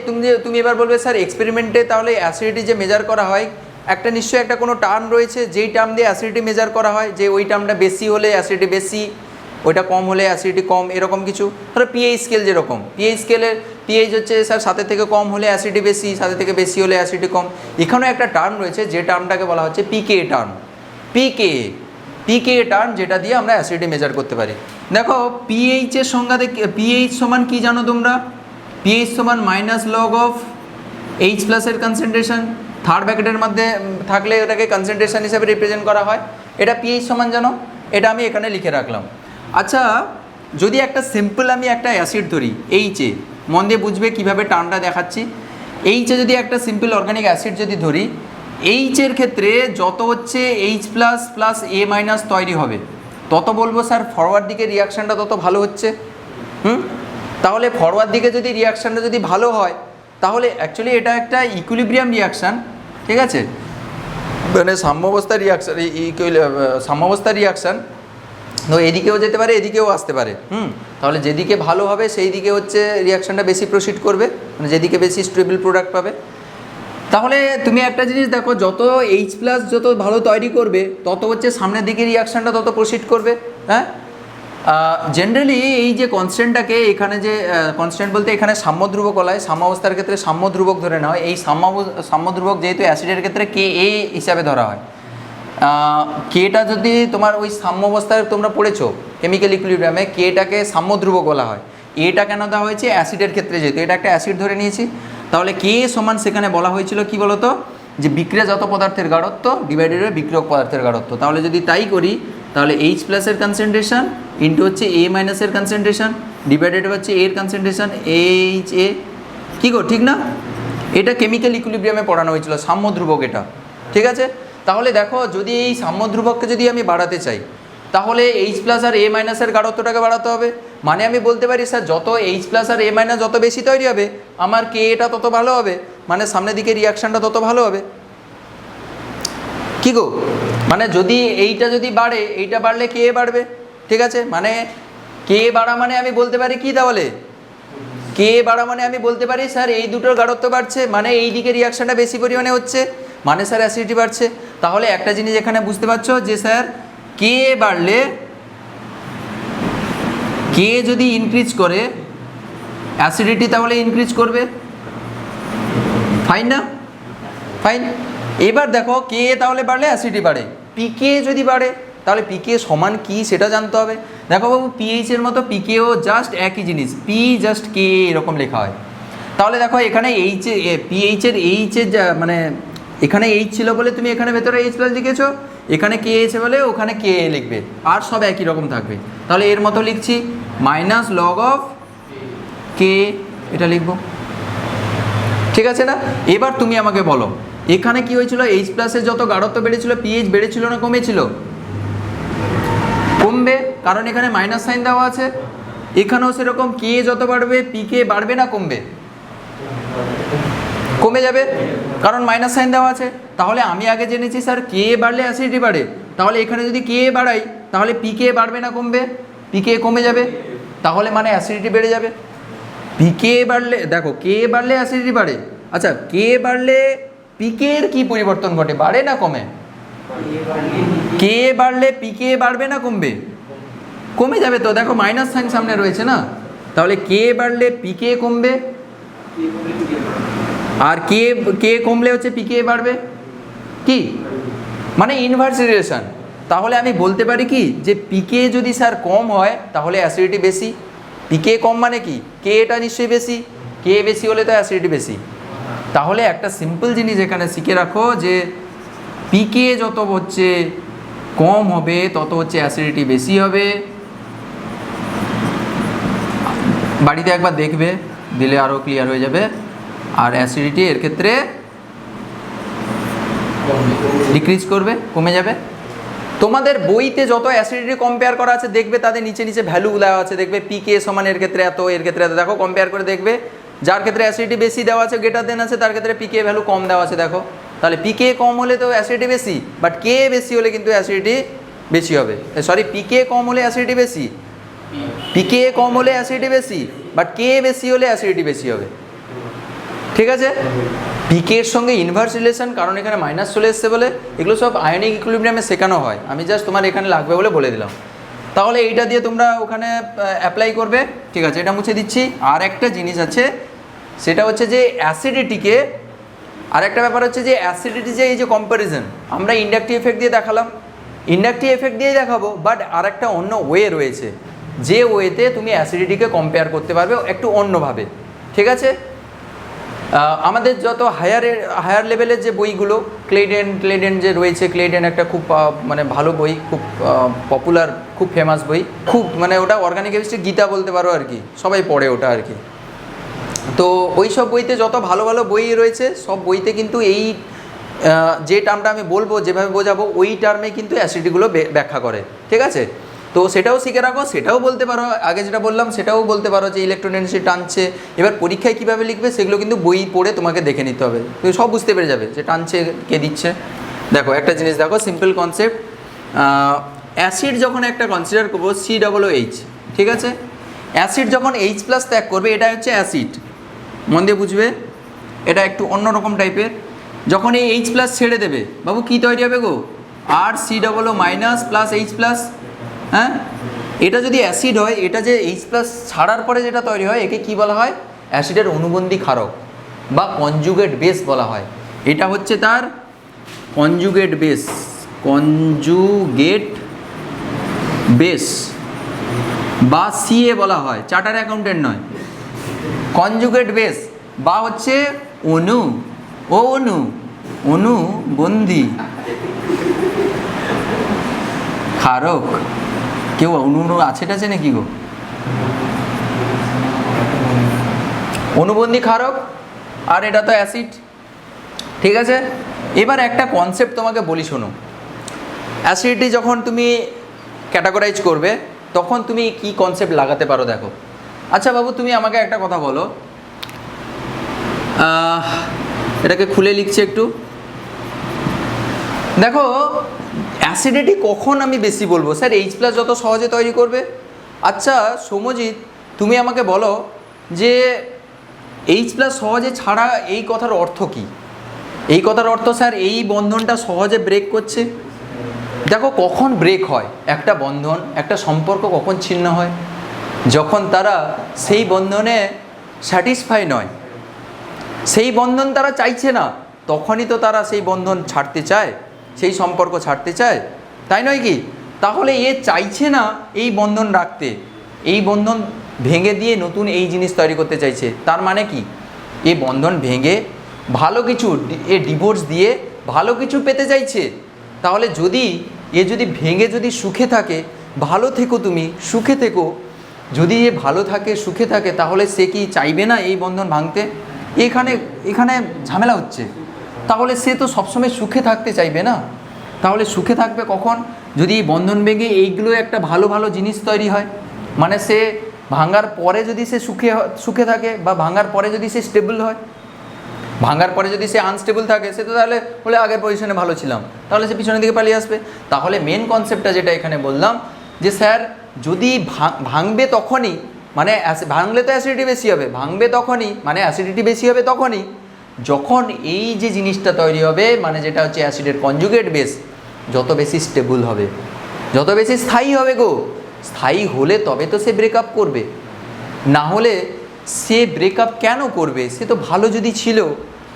তুমি এবার বলবে স্যার এক্সপেরিমেন্টে তাহলে অ্যাসিডিটি যে মেজার করা হয়, একটা নিশ্চয়ই একটা কোনো টার্ম রয়েছে যেই টার্ম দিয়ে অ্যাসিডিটি মেজার করা হয়, যে ওই টার্মটা বেশি হলে অ্যাসিডিটি বেশি, ওইটা কম হলে অ্যাসিডিটি কম, এরকম কিছু। ধরো পিএইচ স্কেল, যেরকম পিএইচ স্কেলের পিএইচ হচ্ছে স্যার 7 থেকে কম হলে অ্যাসিডিটি বেশি, 7 থেকে বেশি হলে অ্যাসিডিটি কম। এখানেও একটা টার্ম রয়েছে যে টার্মটাকে বলা হচ্ছে পিকে টার্ম, পিকে টার্ম, যেটা দিয়ে আমরা অ্যাসিডিটি মেজার করতে পারি। দেখো পিএইচের সংজ্ঞাতে, পিএইচ সমান কি জানো তোমরা? পিএইচ সমান -log অফ H+ এর কনসেন্ট্রেশন, থার্ড ব্র্যাকেটের মধ্যে থাকলে ওটাকে কনসেন্ট্রেশন হিসেবে রিপ্রেজেন্ট করা হয়। এটা পিএইচ সমান জানো, এটা আমি এখানে লিখে রাখলাম। আচ্ছা যদি একটা সিম্পল আমি একটা অ্যাসিড ধরি এইচে, মন দিয়ে বুঝবে কীভাবে টার্মটা দেখাচ্ছি। এইচে যদি একটা সিম্পল অর্গানিক অ্যাসিড যদি ধরি, এইচের ক্ষেত্রে যত হচ্ছে H+ + A- তৈরি হবে, তত বলবো স্যার ফরওয়ার্ড দিকে রিয়াকশানটা তত ভালো হচ্ছে, তাহলে ফরওয়ার্ড দিকে যদি রিয়াকশানটা যদি ভালো হয় তাহলে অ্যাকচুয়ালি এটা একটা ইকুইলিব্রিয়াম রিয়াকশান, ঠিক আছে, মানে সাম্যাবস্থার রিয়াকশান, সাম্যাবস্থার রিয়াকশান। তো এদিকেও যেতে পারে এদিকেও আসতে পারে। তাহলে যেদিকে ভালো হবে সেই দিকে হচ্ছে রিয়াকশানটা বেশি প্রসিড করবে, মানে যেদিকে বেশি স্টেবল প্রোডাক্ট পাবে। তাহলে তুমি একটা জিনিস দেখো, যত H+ যত ভালো তৈরি করবে তত হচ্ছে সামনের দিকে রিয়াকশানটা তত প্রসিড করবে। হ্যাঁ, জেনারেলি এই যে কনস্ট্যান্টটাকে এখানে যে কনস্ট্যান্ট বলতে এখানে সাম্যধ্রুবক বলা হয়, সাম্যাবস্থার ক্ষেত্রে সাম্যধ্রুবক ধরে নেওয়া হয়। এই সাম্যধ্রুবক যেহেতু অ্যাসিডের ক্ষেত্রে Ka হিসাবে ধরা হয়, কেটা যদি তোমার ওই সাম্যাবস্থায় তোমরা পড়েছো কেমিক্যাল ইকুইলিব্রিয়ামে, কেটাকে সাম্যধ্রুবক বলা হয়। এটা কেন দেওয়া হয়েছে, অ্যাসিডের ক্ষেত্রে যেহেতু এটা একটা অ্যাসিড ধরে নিয়েছি, তাহলে কে সমান সেখানে বলা হয়েছিল কি বলতো, যে বিক্রিয়াজাত পদার্থের গাঢ়ত্ব ডিভাইডেড বাই বিক্রিয়ক পদার্থের গাঢ়ত্ব। তাহলে যদি তাই করি তাহলে H+ এর কনসেন্ট্রেশন ইন্টু হচ্ছে A- এর কনসেন্ট্রেশন ডিভাইডেড হচ্ছে এর কনসেন্ট্রেশন HA, কী গো ঠিক না? এটা কেমিক্যাল ইকুইলিব্রিয়ামে পড়ানো হয়েছিল, সাম্যধ্রুবক এটা, ঠিক আছে। তাহলে দেখো, যদি এই সাম্যধ্রুবককে যদি আমি বাড়াতে চাই তাহলে H+ আর A- এর গাঢ়ত্বটাকে বাড়াতে হবে। মানে আমি বলতে পারি স্যার যত H+ আর A- যত বেশি তৈরি হবে আমার Kটা তত ভালো হবে, মানে সামনের দিকে রিয়াকশানটা তত ভালো হবে। কী গো, মানে যদি এইটা যদি বাড়ে, এইটা বাড়লে K বাড়বে, ঠিক আছে। মানে K বাড়া মানে আমি বলতে পারি কি, তাহলে K বাড়া মানে আমি বলতে পারি স্যার এই দুটোর গাঢ়ত্ব বাড়ছে, মানে এই দিকে রিয়াকশানটা বেশি পরিমাণে হচ্ছে, মানে স্যার অ্যাসিডিটি বাড়ছে। তাহলে একটা জিনিস এখানে বুঝতে পারছো যে স্যার K বাড়লে, K যদি ইনক্রিজ করে অ্যাসিডিটি তাহলে ইনক্রিজ করবে, ফাইন না? ফাইন। এবার দেখো K তাহলে বাড়লে অ্যাসিডিটি বাড়ে, PK যদি বাড়ে তাহলে PK সমান কি সেটা জানতে হবে। দেখো বাবু, pH এর মতো PKও জাস্ট একই জিনিস, P জাস্ট K এরকম লেখা হয়। তাহলে দেখো এখানে pH এর মানে এখানে H ছিল বলে তুমি এখানে ভেতরে H+ লিখেছো, এখানে K আছে বলে ওখানে K লিখবে, আর সব একই রকম থাকবে। তাহলে এর মতো লিখছি -log of K, এটা লিখবো, ঠিক আছে না? এবার তুমি আমাকে বলো এখানে কি হয়েছিল, H+ এর যত গাঢ়ত্ব বেড়েছিল pH বেড়েছিল না কমেছিল? কমবে, কারণ এখানে মাইনাস সাইন দেওয়া আছে। এখানেও সেরকম K যত বাড়বে PK বাড়বে না কমবে? কমে যাবে, কারণ মাইনাস সাইন দেওয়া আছে। তাহলে আমি আগে জেনেছি স্যার K বাড়লে অ্যাসিডিটি বাড়ে, তাহলে এখানে যদি K বাড়াই তাহলে PK বাড়বে না কমবে? PK কমে যাবে, তাহলে মানে অ্যাসিডিটি বেড়ে যাবে। PK বাড়লে দেখো, K বাড়লে অ্যাসিডিটি বাড়ে, আচ্ছা K বাড়লে PK এর কি পরিবর্তন ঘটে, বাড়ে না কমে? K বাড়লে PK বাড়বে না কমবে? কমে যাবে তো, দেখো মাইনাস সাইন সামনে রয়েছে না, তাহলে K বাড়লে PK কমবে, আর K কমলে হচ্ছে PK বাড়বে, কি মানে ইনভার্স রিলেশন। তাহলে আমি বলতে পারি কি যে PK যদি স্যার কম হয় তাহলে অ্যাসিডিটি বেশি, PK কম মানে কি K এটা নিশ্চয়ই বেশি, K বেশি হলে তো অ্যাসিডিটি বেশি। তাহলে একটা সিম্পল জিনিস এখানে শিখে রাখো যে PK যত হচ্ছে কম হবে তত হচ্ছে অ্যাসিডিটি বেশি হবে। বাড়িতে একবার দেখবে, দিলে আরও ক্লিয়ার হয়ে যাবে। আর অ্যাসিডিটি এর ক্ষেত্রে ডিক্রিজ করবে, কমে যাবে। তোমাদের বইতে যত অ্যাসিডিটি কম্পেয়ার করা আছে দেখবে তাদের নিচে নিচে ভ্যালু দেওয়া আছে, দেখবে PK সমান এর ক্ষেত্রে এত, এর ক্ষেত্রে এত, দেখো কম্পেয়ার করে দেখবে যার ক্ষেত্রে অ্যাসিডিটি বেশি দেওয়া আছে গ্রেটার দেন আছে তার ক্ষেত্রে PK ভ্যালু কম দেওয়া আছে। দেখো তাহলে PK কম হলে তো অ্যাসিডিটি বেশি, বাট K বেশি হলে কিন্তু অ্যাসিডিটি বেশি হবে। সরি, PK কম হলে অ্যাসিডিটি বেশি, PK কম হলে অ্যাসিডিটি বেশি, বাট K বেশি হলে অ্যাসিডিটি বেশি হবে, ঠিক আছে। PK এর সঙ্গে ইনভার্স রিলেশন, কারণ এখানে মাইনাস চলে এসছে বলে, এগুলো সব আয়নিক ইকুইলিব্রিয়ামে শেখানো হয়, আমি জাস্ট তোমার এখানে লাগবে বলে বলে দিলাম। তাহলে এইটা দিয়ে তোমরা ওখানে অ্যাপ্লাই করবে, ঠিক আছে, এটা মুছে দিচ্ছি। আর একটা জিনিস আছে, সেটা হচ্ছে যে অ্যাসিডিটিকে, আর একটা ব্যাপার হচ্ছে যে অ্যাসিডিটি যে এই যে কম্প্যারিজন আমরা ইন্ডাকটিভ এফেক্ট দিয়ে দেখালাম, ইন্ডাকটিভ এফেক্ট দিয়েই দেখাবো, বাট আর একটা অন্য ওয়ে রয়েছে যে ওয়েতে তুমি অ্যাসিডিটিকে কম্পেয়ার করতে পারবে একটু অন্যভাবে, ঠিক আছে। আমাদের যত হায়ার লেভেলের যে বইগুলো, ক্লেডেন যে রয়েছে, ক্লেডেন একটা খুব মানে ভালো বই, খুব পপুলার, খুব ফেমাস বই, খুব মানে ওটা অর্গানিক কেমিস্ট্রি গীতা বলতে পারো আর কি, সবাই পড়ে ওটা আর কি। তো ওই সব বইতে যত ভালো ভালো বই রয়েছে সব বইতে কিন্তু এই যে টার্মটা আমি বলবো যেভাবে বোঝাবো ওই টার্মে কিন্তু অ্যাসিডিটিগুলো ব্যাখ্যা করে, ঠিক আছে। তো সেটাও শিখে রাখো, সেটাও বলতে পারো, আগে যেটা বললাম সেটাও বলতে পারো যে ইলেকট্রন ডেনসিটি টানছে। এবার পরীক্ষায় কীভাবে লিখবে সেগুলো কিন্তু বই পড়ে তোমাকে দেখে নিতে হবে, তুমি সব বুঝতে পেরে যাবে যে টানছে কে দিচ্ছে। দেখো একটা জিনিস দেখো, সিম্পল কনসেপ্ট, অ্যাসিড যখন একটা কনসিডার করবো COOH, ঠিক আছে, অ্যাসিড যখন H+ ত্যাগ করবে, এটা হচ্ছে অ্যাসিড, মন দিয়ে বুঝবে, এটা একটু অন্যরকম টাইপের। যখন এই H+ ছেড়ে দেবে বাবু কী তৈরি হবে গো, RCOO- H+, হ্যাঁ, এটা যদি অ্যাসিড হয়, এটা যে H+ ছাড়ার পরে যেটা তৈরি হয় একে কি বলা হয়, অ্যাসিডের অনুবন্ধী ক্ষারক বা কনজুগেট বেস বলা হয়। এটা হচ্ছে তার কনজুগেট বেস, কনজুগেট বেস বা CA বলা হয়, চার্টার অ্যাকাউন্টেন্ট নয়, কনজুগেট বেস বা হচ্ছে অনুবন্ধী ক্ষারক। কেউ অনু আছে টাছে নাকি গো, অনুবন্ধী ক্ষারক, আর এটা তো অ্যাসিড, ঠিক আছে। এবার একটা কনসেপ্ট তোমাকে বলি শোনো, অ্যাসিডিটি যখন তুমি ক্যাটাগরাইজ করবে তখন তুমি কি কনসেপ্ট লাগাতে পারো দেখো। আচ্ছা বাবু তুমি আমাকে একটা কথা বলো, এটাকে খুলে লিখছি একটু, দেখো অ্যাসিডিটি কখন আমি বেশি বলবো, স্যার H+ যত সহজে তৈরি করবে। আচ্ছা সৌম্যজিৎ তুমি আমাকে বলো যে H+ সহজে ছাড়া এই কথার অর্থ কি? এই কথার অর্থ স্যার এই বন্ধনটা সহজে ব্রেক করছে। দেখো কখন ব্রেক হয় একটা বন্ধন, একটা সম্পর্ক কখন ছিন্ন হয়, যখন তারা সেই বন্ধনে স্যাটিসফাই নয়, সেই বন্ধন তারা চাইছে না, তখনই তো তারা সেই বন্ধন ছাড়তে চায়, সেই সম্পর্ক ছাড়তে চায়, তাই নয় কি? তাহলে এ চাইছে না এই বন্ধন রাখতে, এই বন্ধন ভেঙে দিয়ে নতুন এই জিনিস তৈরি করতে চাইছে, তার মানে কি এই বন্ধন ভেঙে ভালো কিছু, এ ডিভোর্স দিয়ে ভালো কিছু পেতে চাইছে। তাহলে যদি যদি ভেঙে যদি সুখে থাকে, ভালো থেকো তুমি, সুখে থেকো, যদি এ ভালো থাকে সুখে থাকে, তাহলে সে কি চাইবে না এই বন্ধন ভাঙতে? এখানে ঝামেলা হচ্ছে। তাহলে সে তো সবসময় সুখে থাকতে চাইবে না, তাহলে সুখে থাকবে কখন, যদি এই বন্ধন ভেঙে এইগুলো একটা ভালো ভালো জিনিস তৈরি হয়, মানে সে ভাঙার পরে যদি সে সুখে থাকে, বা ভাঙার পরে যদি সে স্টেবল হয়। ভাঙার পরে যদি সে আনস্টেবল থাকে, সে তো তাহলে বলে আগের পজিশনে ভালো ছিলাম, তাহলে সে পিছনের দিকে পালিয়ে আসবে। তাহলে মেন কনসেপ্টটা যেটা এখানে বললাম যে স্যার যদি ভাঙবে তখনই, মানে ভাঙলে তো অ্যাসিডিটি বেশি হবে, ভাঙবে তখনই মানে অ্যাসিডিটি বেশি হবে তখনই যখন এই যে জিনিসটা তৈরি হবে, মানে যেটা হচ্ছে অ্যাসিডের কনজুগেট বেস, যত বেশি স্টেবল হবে, যত বেশি স্থায়ী হবে গো। স্থায়ী হলে তবে তো সে ব্রেকআপ করবে, না হলে সে ব্রেকআপ কেন করবে? সে তো ভালো যদি ছিল,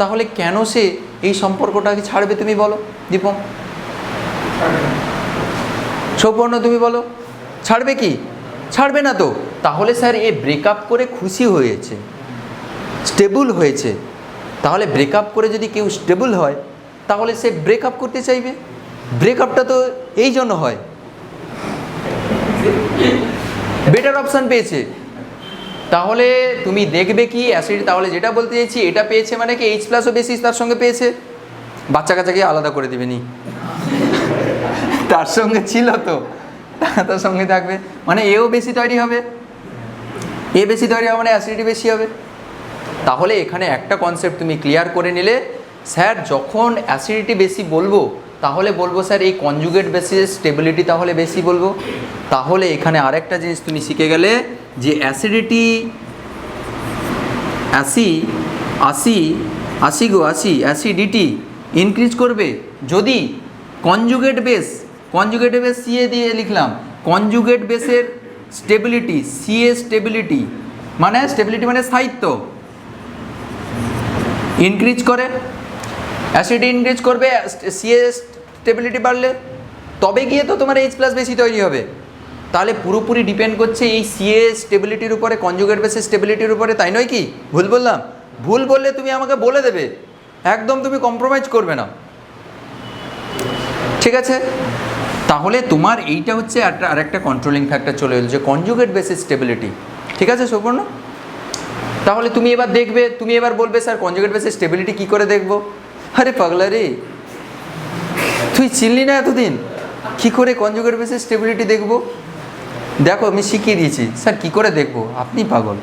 তাহলে কেন সে এই সম্পর্কটাকে ছাড়বে তুমি বলো দীপম? সৌপর্ণ তুমি বলো, ছাড়বে কি? ছাড়বে না তো। তাহলে স্যার এ ব্রেকআপ করে খুশি হয়েছে, স্টেবল হয়েছে, তাহলে ব্রেকআপ করে যদি কেউ স্টেবল হয়, তাহলে সে ব্রেকআপ করতে চাইবে। ব্রেকআপটা তো এই জন্য হয়, বেটার অপশান পেয়েছে। তাহলে তুমি দেখবে কি অ্যাসিড, তাহলে যেটা বলতে চাইছি, এটা পেয়েছে মানে কি H+ও বেশি তার সঙ্গে পেয়েছে, বাচ্চা কাচ্চাকে আলাদা করে দেবে নি, তার সঙ্গে ছিল তো তার সঙ্গে থাকবে, মানে এও বেশি তৈরি হবে, এ বেশি তৈরি হবে মানে অ্যাসিডিটি বেশি হবে। তাহলে এখানে একটা কনসেপ্ট তুমি ক্লিয়ার করে নিলে, স্যার যখন অ্যাসিডিটি বেশি বলবো, তাহলে বলবো স্যার এই কনজুগেট বেসিস স্টেবিলিটি তাহলে বেশি বলবো। তাহলে এখানে আরেকটা জিনিস তুমি শিখে গেলে যে অ্যাসিডিটি অ্যাসিডিটি ইনক্রিজ করবে যদি কনজুগেট বেস সিএ দিয়ে লিখলাম, কনজুগেট বেসের স্টেবিলিটি, সিএ স্টেবিলিটি মানে স্থায়িত্ব ইনক্রিজ করে, অ্যাসিডিটি ইনক্রিজ করবে, সিএ স্টেবিলিটি বাড়লে তবে গিয়ে তো তোমার H+ বেশি তৈরি হবে। তাহলে পুরোপুরি ডিপেন্ড করছে এই সিএ স্টেবিলিটির উপরে, কনজুগেট বেসের স্টেবিলিটির উপরে, তাই নয় কি? ভুল বললাম? ভুল বললে তুমি আমাকে বলে দেবে, একদম তুমি কম্প্রোমাইজ করবে না, ঠিক আছে? তাহলে তোমার এইটা হচ্ছে আরেকটা কন্ট্রোলিং ফ্যাক্টর চলে এলো, যে কনজুগেট বেসের স্টেবিলিটি, ঠিক আছে সুপর্ণ? তাহলে তুমি এবার দেখবে, তুমি এবার বলবে স্যার কনজুগেট বেসের স্টেবিলিটি কী করে দেখবো? আরে পাগলা রে, তুই চিনলি না এতদিন, কী করে কনজুগেট বেসের স্টেবিলিটি দেখবো? দেখো আমি শিখিয়ে দিয়েছি স্যার, কি করে দেখবো? আপনি পাগল,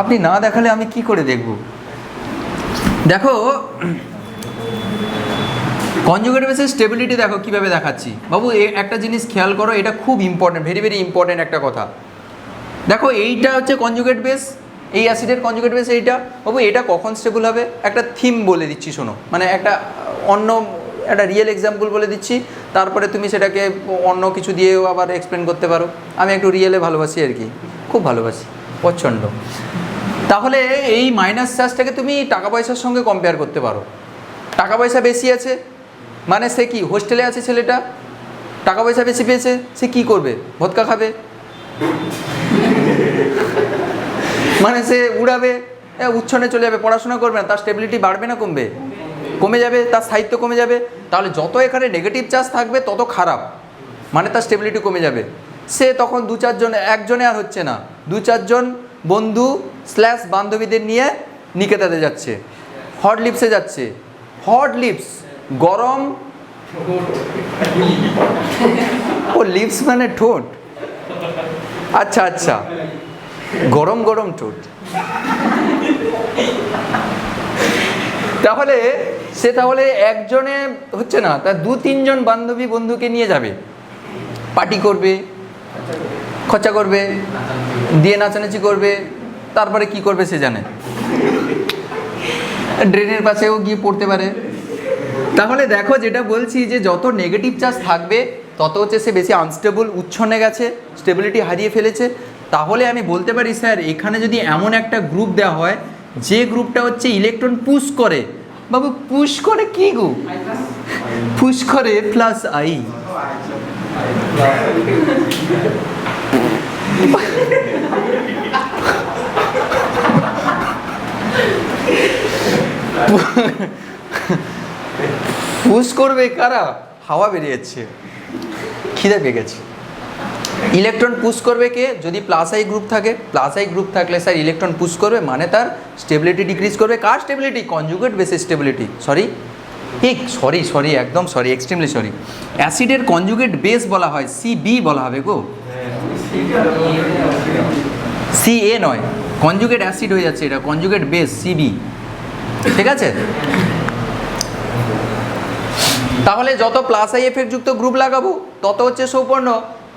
আপনি না দেখালে আমি কি করে দেখব? দেখো কনজুগেট বেসের স্টেবিলিটি দেখো কীভাবে দেখাচ্ছি বাবু। একটা জিনিস খেয়াল করো, এটা খুব ইম্পর্টেন্ট, ভেরি ভেরি ইম্পর্টেন্ট একটা কথা। দেখো এইটা হচ্ছে কনজুগেট বেস, এই অ্যাসিডের কনজুগেট বেস এইটা। বাবু এটা কখন স্টেবল হবে? একটা থিম বলে দিচ্ছি শোনো, মানে একটা অন্য একটা রিয়েল এক্সাম্পল বলে দিচ্ছি, তারপরে তুমি সেটাকে অন্য কিছু দিয়েও আবার এক্সপ্লেন করতে পারো। আমি একটু রিয়েলে ভালোবাসি আর কি, খুব ভালোবাসি, প্রচণ্ড। তাহলে এই মাইনাস চার্জটাকে তুমি টাকা পয়সার সঙ্গে কম্পেয়ার করতে পারো। টাকা পয়সা বেশি আছে মানে সে কি হোস্টেলে আছে, ছেলেটা টাকা পয়সা বেশি পেয়েছে, সে কি করবে? ভদকা খাবে, মানে সে উড়াবে, উচ্ছনে চলে যাবে, পড়াশোনা করবে না, তার স্টেবিলিটি বাড়বে না কমবে? কমে যাবে, তার সাহিত্য কমে যাবে। তাহলে যত এখানে নেগেটিভ চার্জ থাকবে তত খারাপ, মানে তার স্টেবিলিটি কমে যাবে। সে তখন দু চারজন, একজনে আর হচ্ছে না, দু চারজন বন্ধু স্ল্যাশ বান্ধবীদের নিয়ে নিকেতাতে যাচ্ছে, হট লিপসে যাচ্ছে। হট লিপস গরম, ও লিপস মানে ঠোঁট, আচ্ছা আচ্ছা, গরম গরম ঠোঁট। তাহলে সে তাহলে একজনে হচ্ছে না, তার দু তিনজন বান্ধবী বন্ধুকে নিয়ে যাবে, পার্টি করবে, খরচা করবে, দিয়ে নাচানাচি করবে, তারপরে কি করবে সে জানে, ড্রেনের পাশেও গিয়ে পড়তে পারে। তাহলে দেখো যেটা বলছি যে যত নেগেটিভ চার্জ থাকবে তত হচ্ছে সে বেশি আনস্টেবল, উচ্ছন্নে গেছে, স্টেবিলিটি হারিয়ে ফেলেছে। তাহলে আমি বলতে পারি স্যার এখানে যদি এমন একটা গ্রুপ দেওয়া হয় যে গ্রুপটা হচ্ছে ইলেকট্রন পুশ করে, বাবু পুশ করে কি গো? পুশ করে প্লাস আই। পুশ করবে কারা? হাওয়া বেরিয়ে যাচ্ছে, খিদে পেয়ে গেছে। ইলেকট্রন পুশ করবে কে? যদি প্লাস আই গ্রুপ থাকে। প্লাস আই গ্রুপ থাকলে স্যার ইলেকট্রন পুশ করবে, মানে তার স্টেবিলিটি ডিক্রিজ করবে। কার স্টেবিলিটি? কনজুগেট বেসের স্টেবিলিটি। সরি একদম সরি, এক্সট্রিমলি সরি। অ্যাসিডের কনজুগেট বেস বলা হয়, সিবি বলা হবে গো, সিএ নয়। কনজুগেট অ্যাসিড হয়ে যাচ্ছে এটা, কনজুগেট বেস সিবি, ঠিক আছে? তাহলে যত প্লাস আই এফেক্ট যুক্ত গ্রুপ লাগাবো তত হচ্ছে সৌপর্ণ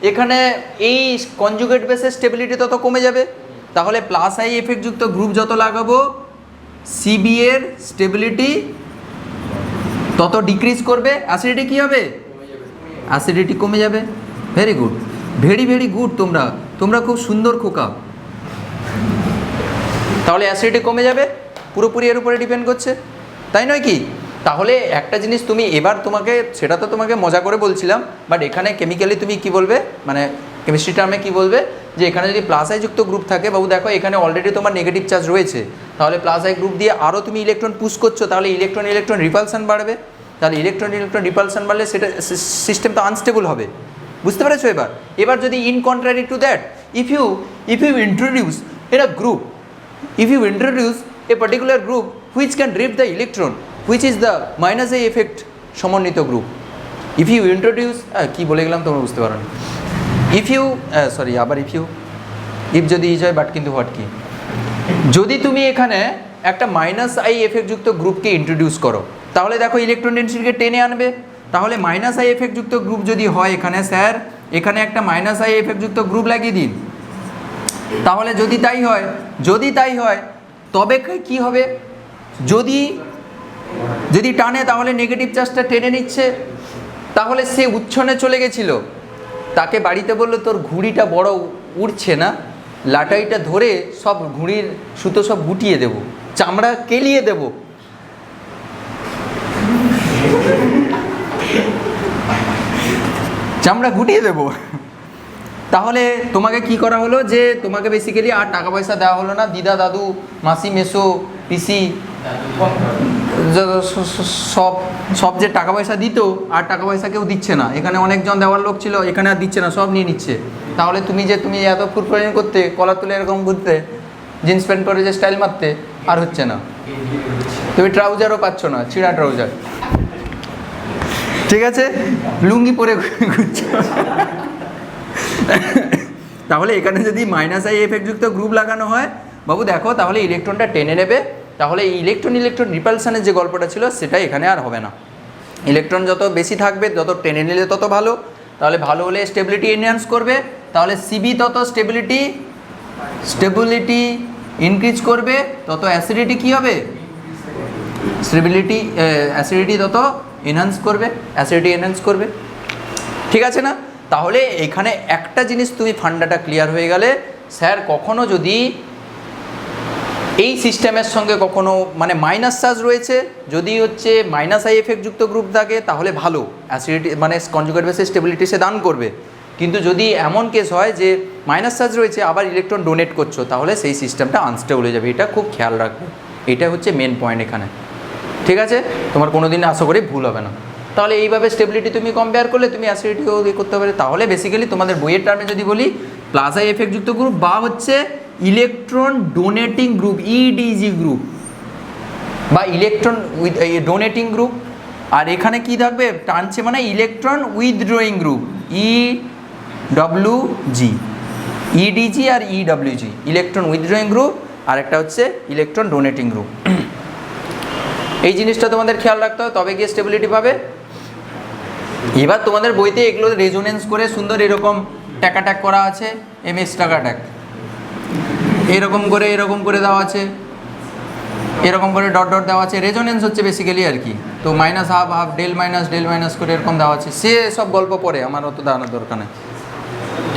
এখানে এই কনজুগেট বেসের স্টেবিলিটি তত কমে যাবে। তাহলে প্লাস আই এফেক্ট যুক্ত গ্রুপ যত লাগাবো সিবি এর স্টেবিলিটি তত ডিক্রিজ করবে, অ্যাসিডিটি কী হবে? অ্যাসিডিটি কমে যাবে। Very good, very very good, তোমরা খুব সুন্দর খোকা। তাহলে অ্যাসিডিটি কমে যাবে, পুরোপুরি এর উপরে ডিপেন্ড করছে, তাই নয় কি? তাহলে একটা জিনিস তুমি এবার তোমাকে, সেটা তো তোমাকে মজা করে বলছিলাম, বাট এখানে কেমিক্যালি তুমি কি বলবে, মানে কেমিস্ট্রি টার্মে কি বলবে, যে এখানে যদি প্লাস আই যুক্ত গ্রুপ থাকে, বাবু দেখো এখানে অলরেডি তোমার নেগেটিভ চার্জ রয়েছে, তাহলে প্লাস আই গ্রুপ দিয়ে আরও তুমি ইলেকট্রন পুশ করছো, তাহলে ইলেকট্রন রিপালশন বাড়বে। তাহলে ইলেকট্রন রিপালশন বাড়লে সেটা সিস্টেম তো আনস্টেবল হবে। বুঝতে পেরেছো? এবার যদি in contrary to that, if you introduce in a group, if you introduce a particular group which can drive the electron, which is the minus A effect সমন্বিত group, if you introduce কি বলে গেলাম তোমরা বুঝতে পারো না, if you sorry আবার if যদি ইজ হয় বাট কিন্তু হোয়াট কি, যদি তুমি এখানে একটা মাইনাস আই এফেক্ট যুক্ত গ্রুপকে ইন্ট্রোডিউস করো, তাহলে দেখো ইলেকট্রন ডেনসিটিকে টেনে আনবে। তাহলে মাইনাস আই এফেক্ট যুক্ত গ্রুপ যদি হয় এখানে, স্যার এখানে একটা মাইনাস আই এফেক্ট যুক্ত গ্রুপ লাগিয়ে দিন। তাহলে যদি তাই হয় তবে কি হবে? যদি টানে তাহলে নেগেটিভ চার্জটা টেনে নিচ্ছে, তাহলে সে উচ্ছনে চলে গেছিল, তাকে বাড়িতে বললো তোর ঘুড়িটা বড় উড়ছে না, লাটাইটা ধরে সব ঘুড়ির সুতো সব গুটিয়ে দেবো, চামড়া কেলিয়ে দেবো। চামড়া গুটিয়ে দেবো। তাহলে তোমাকে কি করা হলো, যে তোমাকে বেসিক্যালি আর টাকা পয়সা দেওয়া হলো না, দিদা দাদু মাসি মেসো পিসি সব যে টাকা পয়সা দিত আর টাকা পয়সা কেউ দিচ্ছে না, এখানে অনেকজন দেওয়ার লোক ছিল, এখানে আর দিচ্ছে না, সব নিয়ে নিচ্ছে। তাহলে তুমি এত ফুরফুরানি করতে, কলার তুলে এরকম ঘুরতে, জিন্স প্যান্ট পরে যে স্টাইল মারতে, আর হচ্ছে না। তুমি ট্রাউজারও পাচ্ছ না, ছিঁড়া ট্রাউজার, ঠিক আছে, লুঙ্গি পরে ঘুরছো। তাহলে এখানে যদি -I এফেক্ট যুক্ত গ্রুপ লাগানো হয় বাবু দেখো, তাহলে ইলেকট্রনটা টেনে নেবে, তাহলে এই ইলেকট্রন রিপালশনের যে গল্পটা ছিল সেটা এখানে আর হবে না। ইলেকট্রন যত বেশি থাকবে, যত টেনে নিলে তত ভালো, তাহলে ভালো হলে স্টেবিলিটি এনহ্যান্স করবে, তাহলে সিবি তত স্টেবিলিটি ইনক্রিজ করবে, তত অ্যাসিডিটি কী হবে, অ্যাসিডিটি তত এনহ্যান্স করবে। ঠিক আছে না? তাহলে এখানে একটা জিনিস তুমি ফান্ডাটা ক্লিয়ার হয়ে গেলে, স্যার কখনো যদি এই সিস্টেমের সঙ্গে কখনো মানে মাইনাস চার্জ রয়েছে, যদি হচ্ছে -I এফেক্ট যুক্ত গ্রুপ থাকে তাহলে ভালো, অ্যাসিডিটি মানে কনজুগেট বেসে স্টেবিলিটি সে দান করবে। কিন্তু যদি এমন কেস হয় যে মাইনাস চার্জ রয়েছে আবার ইলেকট্রন ডোনেট করছো, তাহলে সেই সিস্টেমটা আনস্টেবল হয়ে যাবে। এটা খুব খেয়াল রাখবে, এটা হচ্ছে মেন পয়েন্ট এখানে। ঠিক আছে, তোমার কোনো দিন আশা করি ভুল হবে না। তাহলে এইভাবে স্টেবিলিটি তুমি কম্পেয়ার করলে তুমি অ্যাসিডিটিও করতে পারে। তাহলে বেসিক্যালি তোমাদের বইয়ের টার্মে যদি বলি, +I এফেক্ট যুক্ত গ্রুপ বা হচ্ছে electron donating group, EDG group বা ইলেকট্রন ডোনেটিং গ্রুপ, আর এখানে কি থাকবে টানছে মানে electron withdrawing group, EWG, EDG আর EWG, ইলেকট্রন উইথড্রয়িং গ্রুপ, আর একটা হচ্ছে ইলেকট্রন ডোনেটিং গ্রুপ। এই জিনিসটা তোমাদের খেয়াল রাখতে হবে, তবে গিয়ে স্টেবিলিটি পাবে। এবার তোমাদের বইতে এগুলো রেজোনেন্স করে সুন্দর এরকম ট্যাক করা আছে, MS ট্যাক এরকম করে দেওয়া আছে, এরকম করে ডট দেওয়া আছে, রেজোনেন্স হচ্ছে বেসিক্যালি আর কি। তো -12 ডেল মাইনাস করে এরকম দেওয়া আছে, সে সব গল্প পরে আমার অত দাঁড়ানোর দরকার নেই।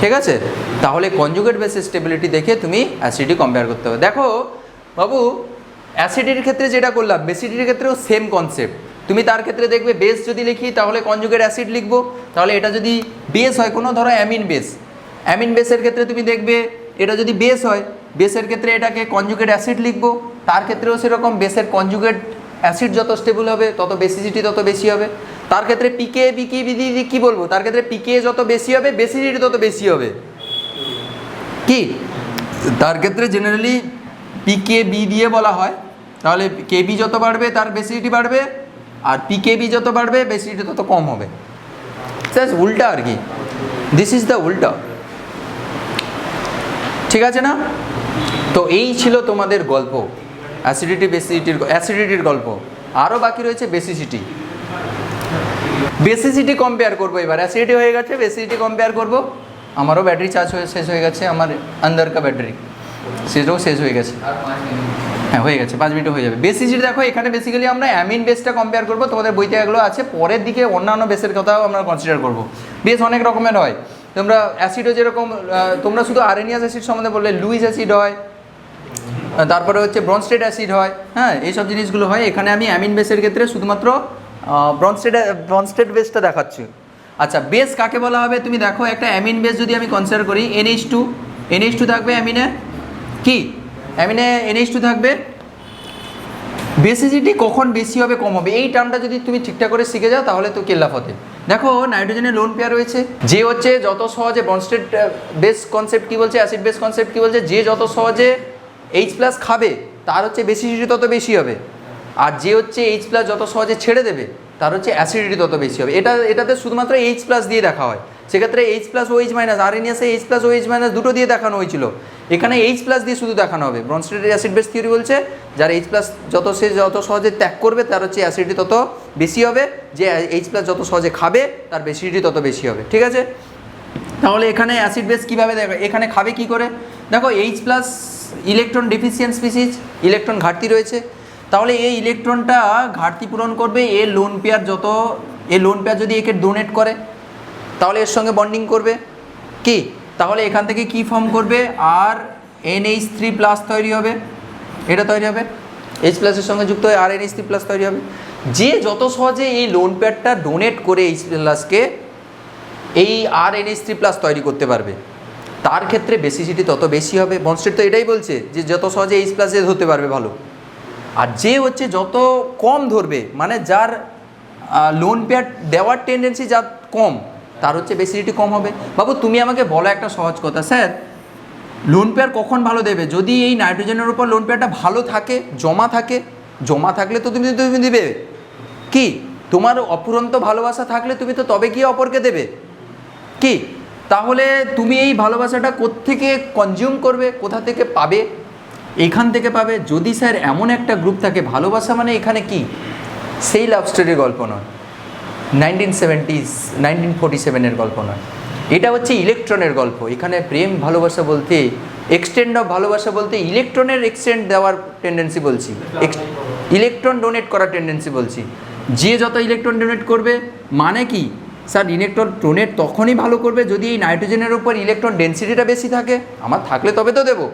ঠিক আছে, তাহলে কনজুগেট বেসিস স্টেবিলিটি দেখে তুমি অ্যাসিডিটি কম্পেয়ার করতে হবে। দেখো বাবু, অ্যাসিডিটির ক্ষেত্রে যেটা করলাম, বেসিডিটির ক্ষেত্রেও সেম কনসেপ্ট। তুমি তার ক্ষেত্রে দেখবে বেস যদি লিখি তাহলে কনজুগেট অ্যাসিড লিখবো, তাহলে এটা যদি বেস হয় কোনো ধরো অ্যামিন বেসের ক্ষেত্রে তুমি দেখবে এটা যদি বেস হয়, বেসের ক্ষেত্রে এটাকে কনজুগেট অ্যাসিড লিখবো। তার ক্ষেত্রেও সেরকম, বেসের কনজুগেট অ্যাসিড যত স্টেবল হবে তত বেসিসিটি তত বেশি হবে। তার ক্ষেত্রে কী বলবো, তার ক্ষেত্রে পিকে যত বেশি হবে বেসিসিটি তত বেশি হবে। কি তার ক্ষেত্রে জেনারেলি PKB দিয়ে বলা হয়, তাহলে KB যত বাড়বে তার বেসিসিটি বাড়বে, আর PKB যত বাড়বে বেসিসিটি তত কম হবে। জাস্ট উল্টা আর কি, দিস ইজ দ্য উল্টা। ঠিক আছে না? তো এই ছিল তোমাদের গল্প অ্যাসিডিটির গল্প। আরও বাকি রয়েছে বেসিসিটি কম্পেয়ার করবো। এবার অ্যাসিডিটি হয়ে গেছে, বেসিসিটি কম্পেয়ার করবো। আমারও ব্যাটারি চার্জ শেষ হয়ে গেছে, আমার আন্দার কা ব্যাটারি সেটাও শেষ হয়ে গেছে। হ্যাঁ হয়ে গেছে, 5 মিনিটে হয়ে যাবে। বেসিসিটি দেখো, এখানে বেসিক্যালি আমরা অ্যামিন বেসটা কম্পেয়ার করবো। তোমাদের বইতে এগুলো আছে, পরের দিকে অন্যান্য বেসের কথাও আমরা কনসিডার করবো। বেস অনেক রকমের হয়, তোমরা অ্যাসিডও যেরকম, তোমরা শুধু আরেনিয়াস অ্যাসিড সম্বন্ধে বললে, লুইস অ্যাসিড হয়, তারপরে হচ্ছে ব্রনস্টেড অ্যাসিড হয়। হ্যাঁ, এইসব জিনিসগুলো হয়। এখানে আমি অ্যামিন বেসের ক্ষেত্রে শুধুমাত্র ব্রনস্টেড বেসটা দেখাচ্ছি। আচ্ছা, বেস কাকে বলা হবে তুমি দেখো, একটা অ্যামিন বেস যদি আমি কনসিডার করি, NH2 থাকবে অ্যামিনে, কি অ্যামিনে NH2 থাকবে। বেসিসিটি কখন বেশি হবে কম হবে, এই টার্মটা যদি তুমি ঠিকঠাক করে শিখে যাও তাহলে তো কেল্লাফতে। দেখো নাইট্রোজেনের লোন পেয়ার রয়েছে, যে হচ্ছে যত সহজে ব্রনস্টেড বেস কনসেপ্ট কী বলছে, অ্যাসিড বেস কনসেপ্ট কী বলছে, যে যত সহজে H+ খাবে তার হচ্ছে বেসিসিটি তত বেশি হবে, আর যে হচ্ছে H+ যত সহজে ছেড়ে দেবে তার হচ্ছে অ্যাসিডিটি তত বেশি হবে। এটাতে শুধুমাত্র H+ দিয়ে দেখা হয়। সেক্ষেত্রে H+OH- আরএনএসে H+OH- দুটো দিয়ে দেখানো হয়েছিল, এখানে H+ দিয়ে শুধু দেখানো হবে। ব্রনস্টেড অ্যাসিড বেস থিওরি বলছে যার H+ যত সহজে ত্যাগ করবে তার হচ্ছে অ্যাসিডিটি তত বেশি হবে, যে H+ যত সহজে খাবে তার বেসিডিটি তত বেশি হবে। ঠিক আছে, তাহলে এখানে অ্যাসিড বেস কীভাবে দেখো, এখানে খাবে কি করে, দেখো H+ electron deficient species, electron ঘাটতি রয়েছে, তাহলে এই ইলেকট্রনটা ঘাটতি পূরণ করবে। এর লোন পেয়ার যদি একে ডোনেট করে তাহলে এর সঙ্গে বন্ডিং করবে, কি তাহলে এখান থেকে কি ফর্ম করবে, আর NH3+ তৈরি হবে, এটা তৈরি হবে, H+ এর সঙ্গে যুক্ত হয়ে আর NH3+ তৈরি হবে। যে যত সহজে এই লোন পেয়ারটা ডোনেট করে H+কে এই আর NH3+ তৈরি করতে পারবে, তার ক্ষেত্রে বেসিসিটি তত বেশি হবে। ব্রনস্টেড তো এটাই বলছে যে যত সহজে H+ ধরতে পারবে ভালো, আর যে হচ্ছে যত কম ধরবে, মানে যার লোন পেয়ার দেওয়ার টেন্ডেন্সি যা কম, তার হচ্ছে বেসিসিটি কম হবে। বাবু তুমি আমাকে বলো একটা সহজ কথা, স্যার লোন পেয়ার কখন ভালো দেবে, যদি এই নাইট্রোজেনের উপর লোন পেয়ারটা ভালো থাকে, জমা থাকলে তো তুমি দিবে, কি তোমার অপুরন্ত ভালোবাসা থাকলে তুমি তো তবে গিয়ে অপরকে দেবে, কি তাহলে তুমি এই ভালোবাসাটা কোত্থেকে কনজিউম করবে, কোথা থেকে পাবে? এইখান থেকে পাবে। যদি স্যার এমন একটা গ্রুপ থাকে, ভালোবাসা মানে এখানে কি সেই লাভ স্টোরির গল্প নয়, 1947 গল্প নয়, এটা হচ্ছে ইলেকট্রনের গল্প। এখানে প্রেম ভালোবাসা বলতে, এক্সটেন্ড অফ ভালোবাসা বলতে ইলেকট্রনের এক্সটেন্ড দেওয়ার টেন্ডেন্সি বলছি, ইলেকট্রন ডোনেট করার টেন্ডেন্সি বলছি। যে যত ইলেকট্রন ডোনেট করবে মানে কি স্যার, ইলেকট্রন ডোনেট তখনই ভালো করবে যদি এই নাইট্রোজেনের উপর ইলেকট্রন ডেন্সিটিটা বেশি থাকে। আমার থাকলে তবে তো দেবো।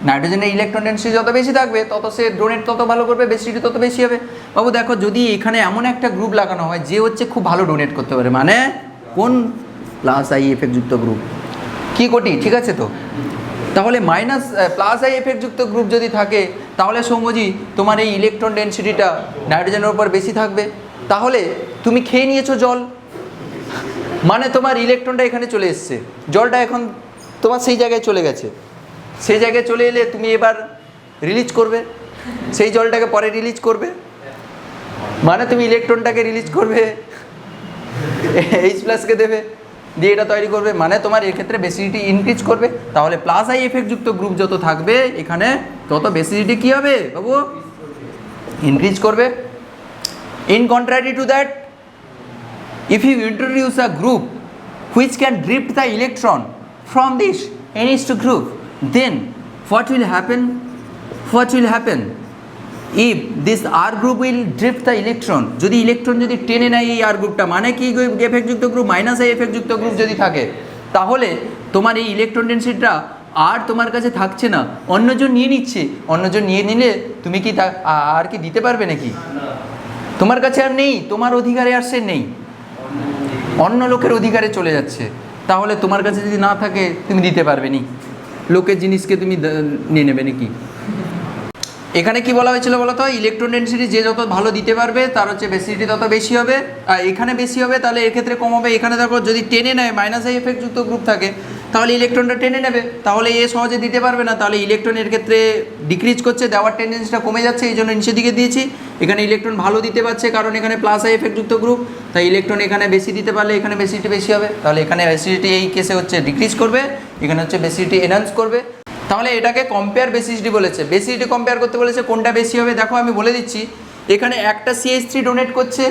নাইট্রোজেনের ইলেকট্রন ডেন্সিটি যত বেশি থাকবে তত সে ডোনেট তত ভালো করবে, বেসিটি তত বেশি হবে। বাবু দেখো, যদি এখানে এমন একটা গ্রুপ লাগানো হয় যে হচ্ছে খুব ভালো ডোনেট করতে পারে, মানে কোন প্লাস আই এফেক্ট যুক্ত গ্রুপ, কি কোটি, ঠিক আছে তো? তাহলে মাইনাস প্লাস আই এফেক্ট যুক্ত গ্রুপ যদি থাকে, তাহলে সৌম্যজি তোমার এই ইলেকট্রন ডেন্সিটিটা নাইট্রোজেনের উপর বেশি থাকবে। তাহলে তুমি খেয়ে নিয়েছো জল, মানে তোমার ইলেকট্রনটা এখানে চলে এসছে, জলটা এখন তোমার সেই জায়গায় চলে গেছে। সেই জায়গায় চলে এলে তুমি এবার রিলিজ করবে, সেই জলটাকে পরে রিলিজ করবে, মানে তুমি ইলেকট্রনটাকে রিলিজ করবে, H+কে দেবে, দিয়ে এটা তৈরি করবে, মানে তোমার এক্ষেত্রে বেসিডিটি ইনক্রিজ করবে। তাহলে প্লাস আই এফেক্ট যুক্ত গ্রুপ যত থাকবে এখানে, তত বেসিডিটি কী হবে বাবু? ইনক্রিজ করবে। In contrary to that, if you introduce a group which can drift the electron from this NH2 group, then what will happen? What will happen if this R group will drift the electron? যদি electron যদি টেনে নেয় এই R গ্রুপটা, মানে কি effect যুক্ত group minus I effect যুক্ত গ্রুপ যদি থাকে, তাহলে তোমার এই ইলেকট্রন ডেন্সিটিটা আর তোমার কাছে থাকছে না, অন্যজন নিয়ে নিচ্ছে। অন্যজন নিয়ে নিলে তুমি কি আর কি দিতে পারবে নাকি? তোমার কাছে আর নেই, তোমার অধিকারে আর সে নেই, অন্য লোকের অধিকারে চলে যাচ্ছে। তাহলে তোমার কাছে যদি না থাকে তুমি দিতে পারবে নি, লোকের জিনিসকে তুমি নিয়ে নেবে নাকি? এখানে কি বলা হয়েছিল বলো তো? ইলেকট্রন ডেন্সিটি যে যত ভালো দিতে পারবে তার হচ্ছে বেসিডিটি তত বেশি হবে, আর এখানে বেশি হবে তাহলে এক্ষেত্রে কম হবে। এখানে দেখো যদি টেনে নেয়, মাইনাস আই এফেক্ট যুক্ত গ্রুপ থাকে, তাহলে ইলেকট্রনটা টেনে নেবে, তাহলে এ সহজে দিতে পারবে না, তাহলে ইলেকট্রনের ক্ষেত্রে ডিক্রিজ করছে, দেওয়ার টেন্ডেন্সিটা কমে যাচ্ছে, এই জন্য নিচের দিকে দিয়েছি। এখানে ইলেকট্রন ভালো দিতে পারছে কারণ এখানে প্লাস আই এফেক্ট যুক্ত গ্রুপ, তাই ইলেকট্রন এখানে বেশি দিতে পারলে এখানে বেসিডিটি বেশি হবে, তাহলে এখানে বেসিডিটি এই কেসে হচ্ছে ডিক্রিজ করবে, এখানে হচ্ছে বেসিডিটি এনহান্স করবে। তাহলে এটাকে কম্পেয়ার বেসিডিটি বলেছে। বেসিডিটি কম্পেয়ার করতে বলেছে, কোনটা বেশি হবে দেখো আমি বলে দিচ্ছি। এখানে একটা CH3 ডোনেট করছে,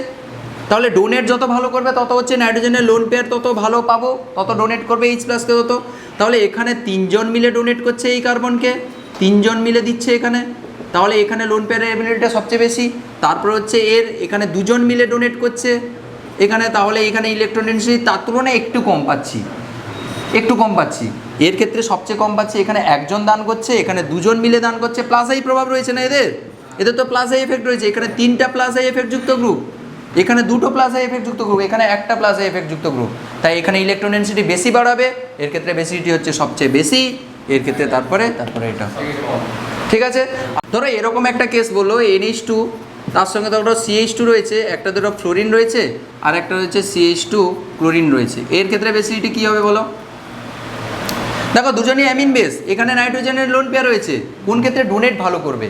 তাহলে ডোনেট যত ভালো করবে তত হচ্ছে নাইট্রোজেনের লোন পেয়ার তত ভালো পাবো, তত ডোনেট করবে H+কে তত। তাহলে এখানে 3 জন মিলে ডোনেট করছে এই কার্বনকে, 3 জন মিলে দিচ্ছে এখানে, তাহলে এখানে লোন পেয়ারের এবিলিটিটা সবচেয়ে বেশি। তারপর হচ্ছে এখানে 2 জন মিলে ডোনেট করছে এখানে, তাহলে এখানে ইলেকট্রন ডেন্সিটি তার তুলনায় একটু কম পাচ্ছি, একটু কম পাচ্ছি। এর ক্ষেত্রে সবচেয়ে কম পাচ্ছি এখানে 1 জন দান করছে, এখানে 2 জন মিলে দান করছে। প্লাস আই প্রভাব রয়েছে না এদের তো প্লাস আই এফেক্ট রয়েছে। এখানে 3টা প্লাস আই এফেক্ট যুক্ত গ্রুপ, এখানে 2টো প্লাস আই এফেক্ট যুক্ত গ্রুপ, এখানে একটা প্লাস আই এফেক্ট যুক্ত গ্রুপ, তাই এখানে ইলেকট্রন ডেন্সিটি বেশি বাড়াবে, এর ক্ষেত্রে বেসিডিটি হচ্ছে সবচেয়ে বেশি, এর ক্ষেত্রে তারপরে এটা, ঠিক আছে। ধরো এরকম একটা কেস বললো, NH2 তার সঙ্গে ধরো CH2 রয়েছে, একটা ধরো ফ্লোরিন রয়েছে আর একটা রয়েছে CH2 ক্লোরিন রয়েছে, এর ক্ষেত্রে বেসিডিটি কী হবে বলো? দেখো দুজনই অ্যামিন বেস, এখানে নাইট্রোজেনের লোন পেয়ার রয়েছে, কোন ক্ষেত্রে ডোনেট ভালো করবে?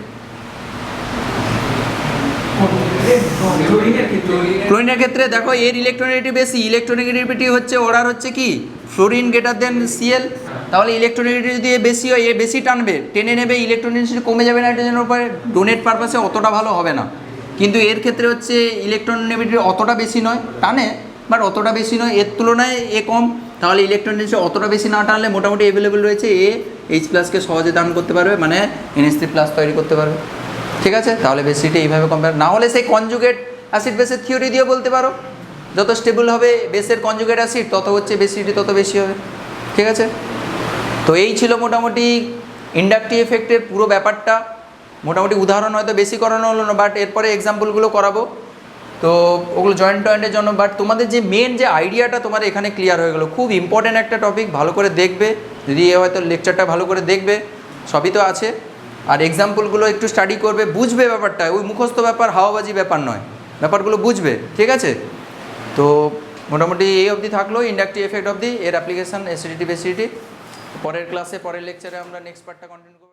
ক্লোরিনের ক্ষেত্রে দেখো এর ইলেকট্রোনেগেটিভ বেশি, ইলেকট্রোনেগেটিভিটি হচ্ছে ওরার হচ্ছে কি ফ্লোরিন গ্রেটার দেন Cl, তাহলে ইলেকট্রোনেগেটিভ যদি বেশি হয় এ বেশি টানবে, টেনে নেবে, ইলেকট্রন ডেন্সিটি কমে যাবে নাইট্রোজেনের উপরে, ডোনেট পারপাসে অতটা ভালো হবে না। কিন্তু এর ক্ষেত্রে হচ্ছে ইলেকট্রন নেগেটিভ অতটা বেশি নয়, টানে বাট অতটা বেশি নয়, এর তুলনায় এ কম, তাহলে ইলেকট্রন ডেন্সিটি অতটা বেশি না টানলে মোটামুটি অ্যাভেলেবেল রয়েছে, H+কে সহজে দান করতে পারবে, মানে NH3+ তৈরি করতে পারবে, ঠিক আছে। তাহলে বেসিডিটি এইভাবে কম্পেয়ার, না হলে সেই কনজুগেট অ্যাসিড বেসের থিওরি দিয়ে বলতে পারো, যত স্টেবল হবে বেসের কনজুগেট অ্যাসিড তত হচ্ছে বেসিডিটি তত বেশি হবে, ঠিক আছে। তো এই ছিল মোটামুটি ইন্ডাকটিভ এফেক্টের পুরো ব্যাপারটা। মোটামুটি উদাহরণ হয়তো বেশি করানো হলো না, বাট এরপরে এক্সাম্পলগুলো করাবো, তো ওগুলো জয়েন্টের জন্য। বাট তোমাদের যে মেন যে আইডিয়াটা তোমার এখানে ক্লিয়ার হয়ে গেলো, খুব ইম্পর্ট্যান্ট একটা টপিক, ভালো করে দেখবে, যদি হয়তো লেকচারটা ভালো করে দেখবে, সবই তো আছে, আর এক্সাম্পলগুলো একটু স্টাডি করবে, বুঝবে ব্যাপারটা, ওই মুখস্থ ব্যাপার হাওয়াবাজি ব্যাপার নয়, ব্যাপারগুলো বুঝবে, ঠিক আছে। তো মোটামুটি এই অবধি থাকলো ইন্ডাকটিভ এফেক্ট অবধি, এর অ্যাপ্লিকেশান অ্যাসিডিটি বেসিডিটি। পরের ক্লাসে পরের লেকচারে আমরা নেক্সট পার্টটা কন্টিনিউ করব।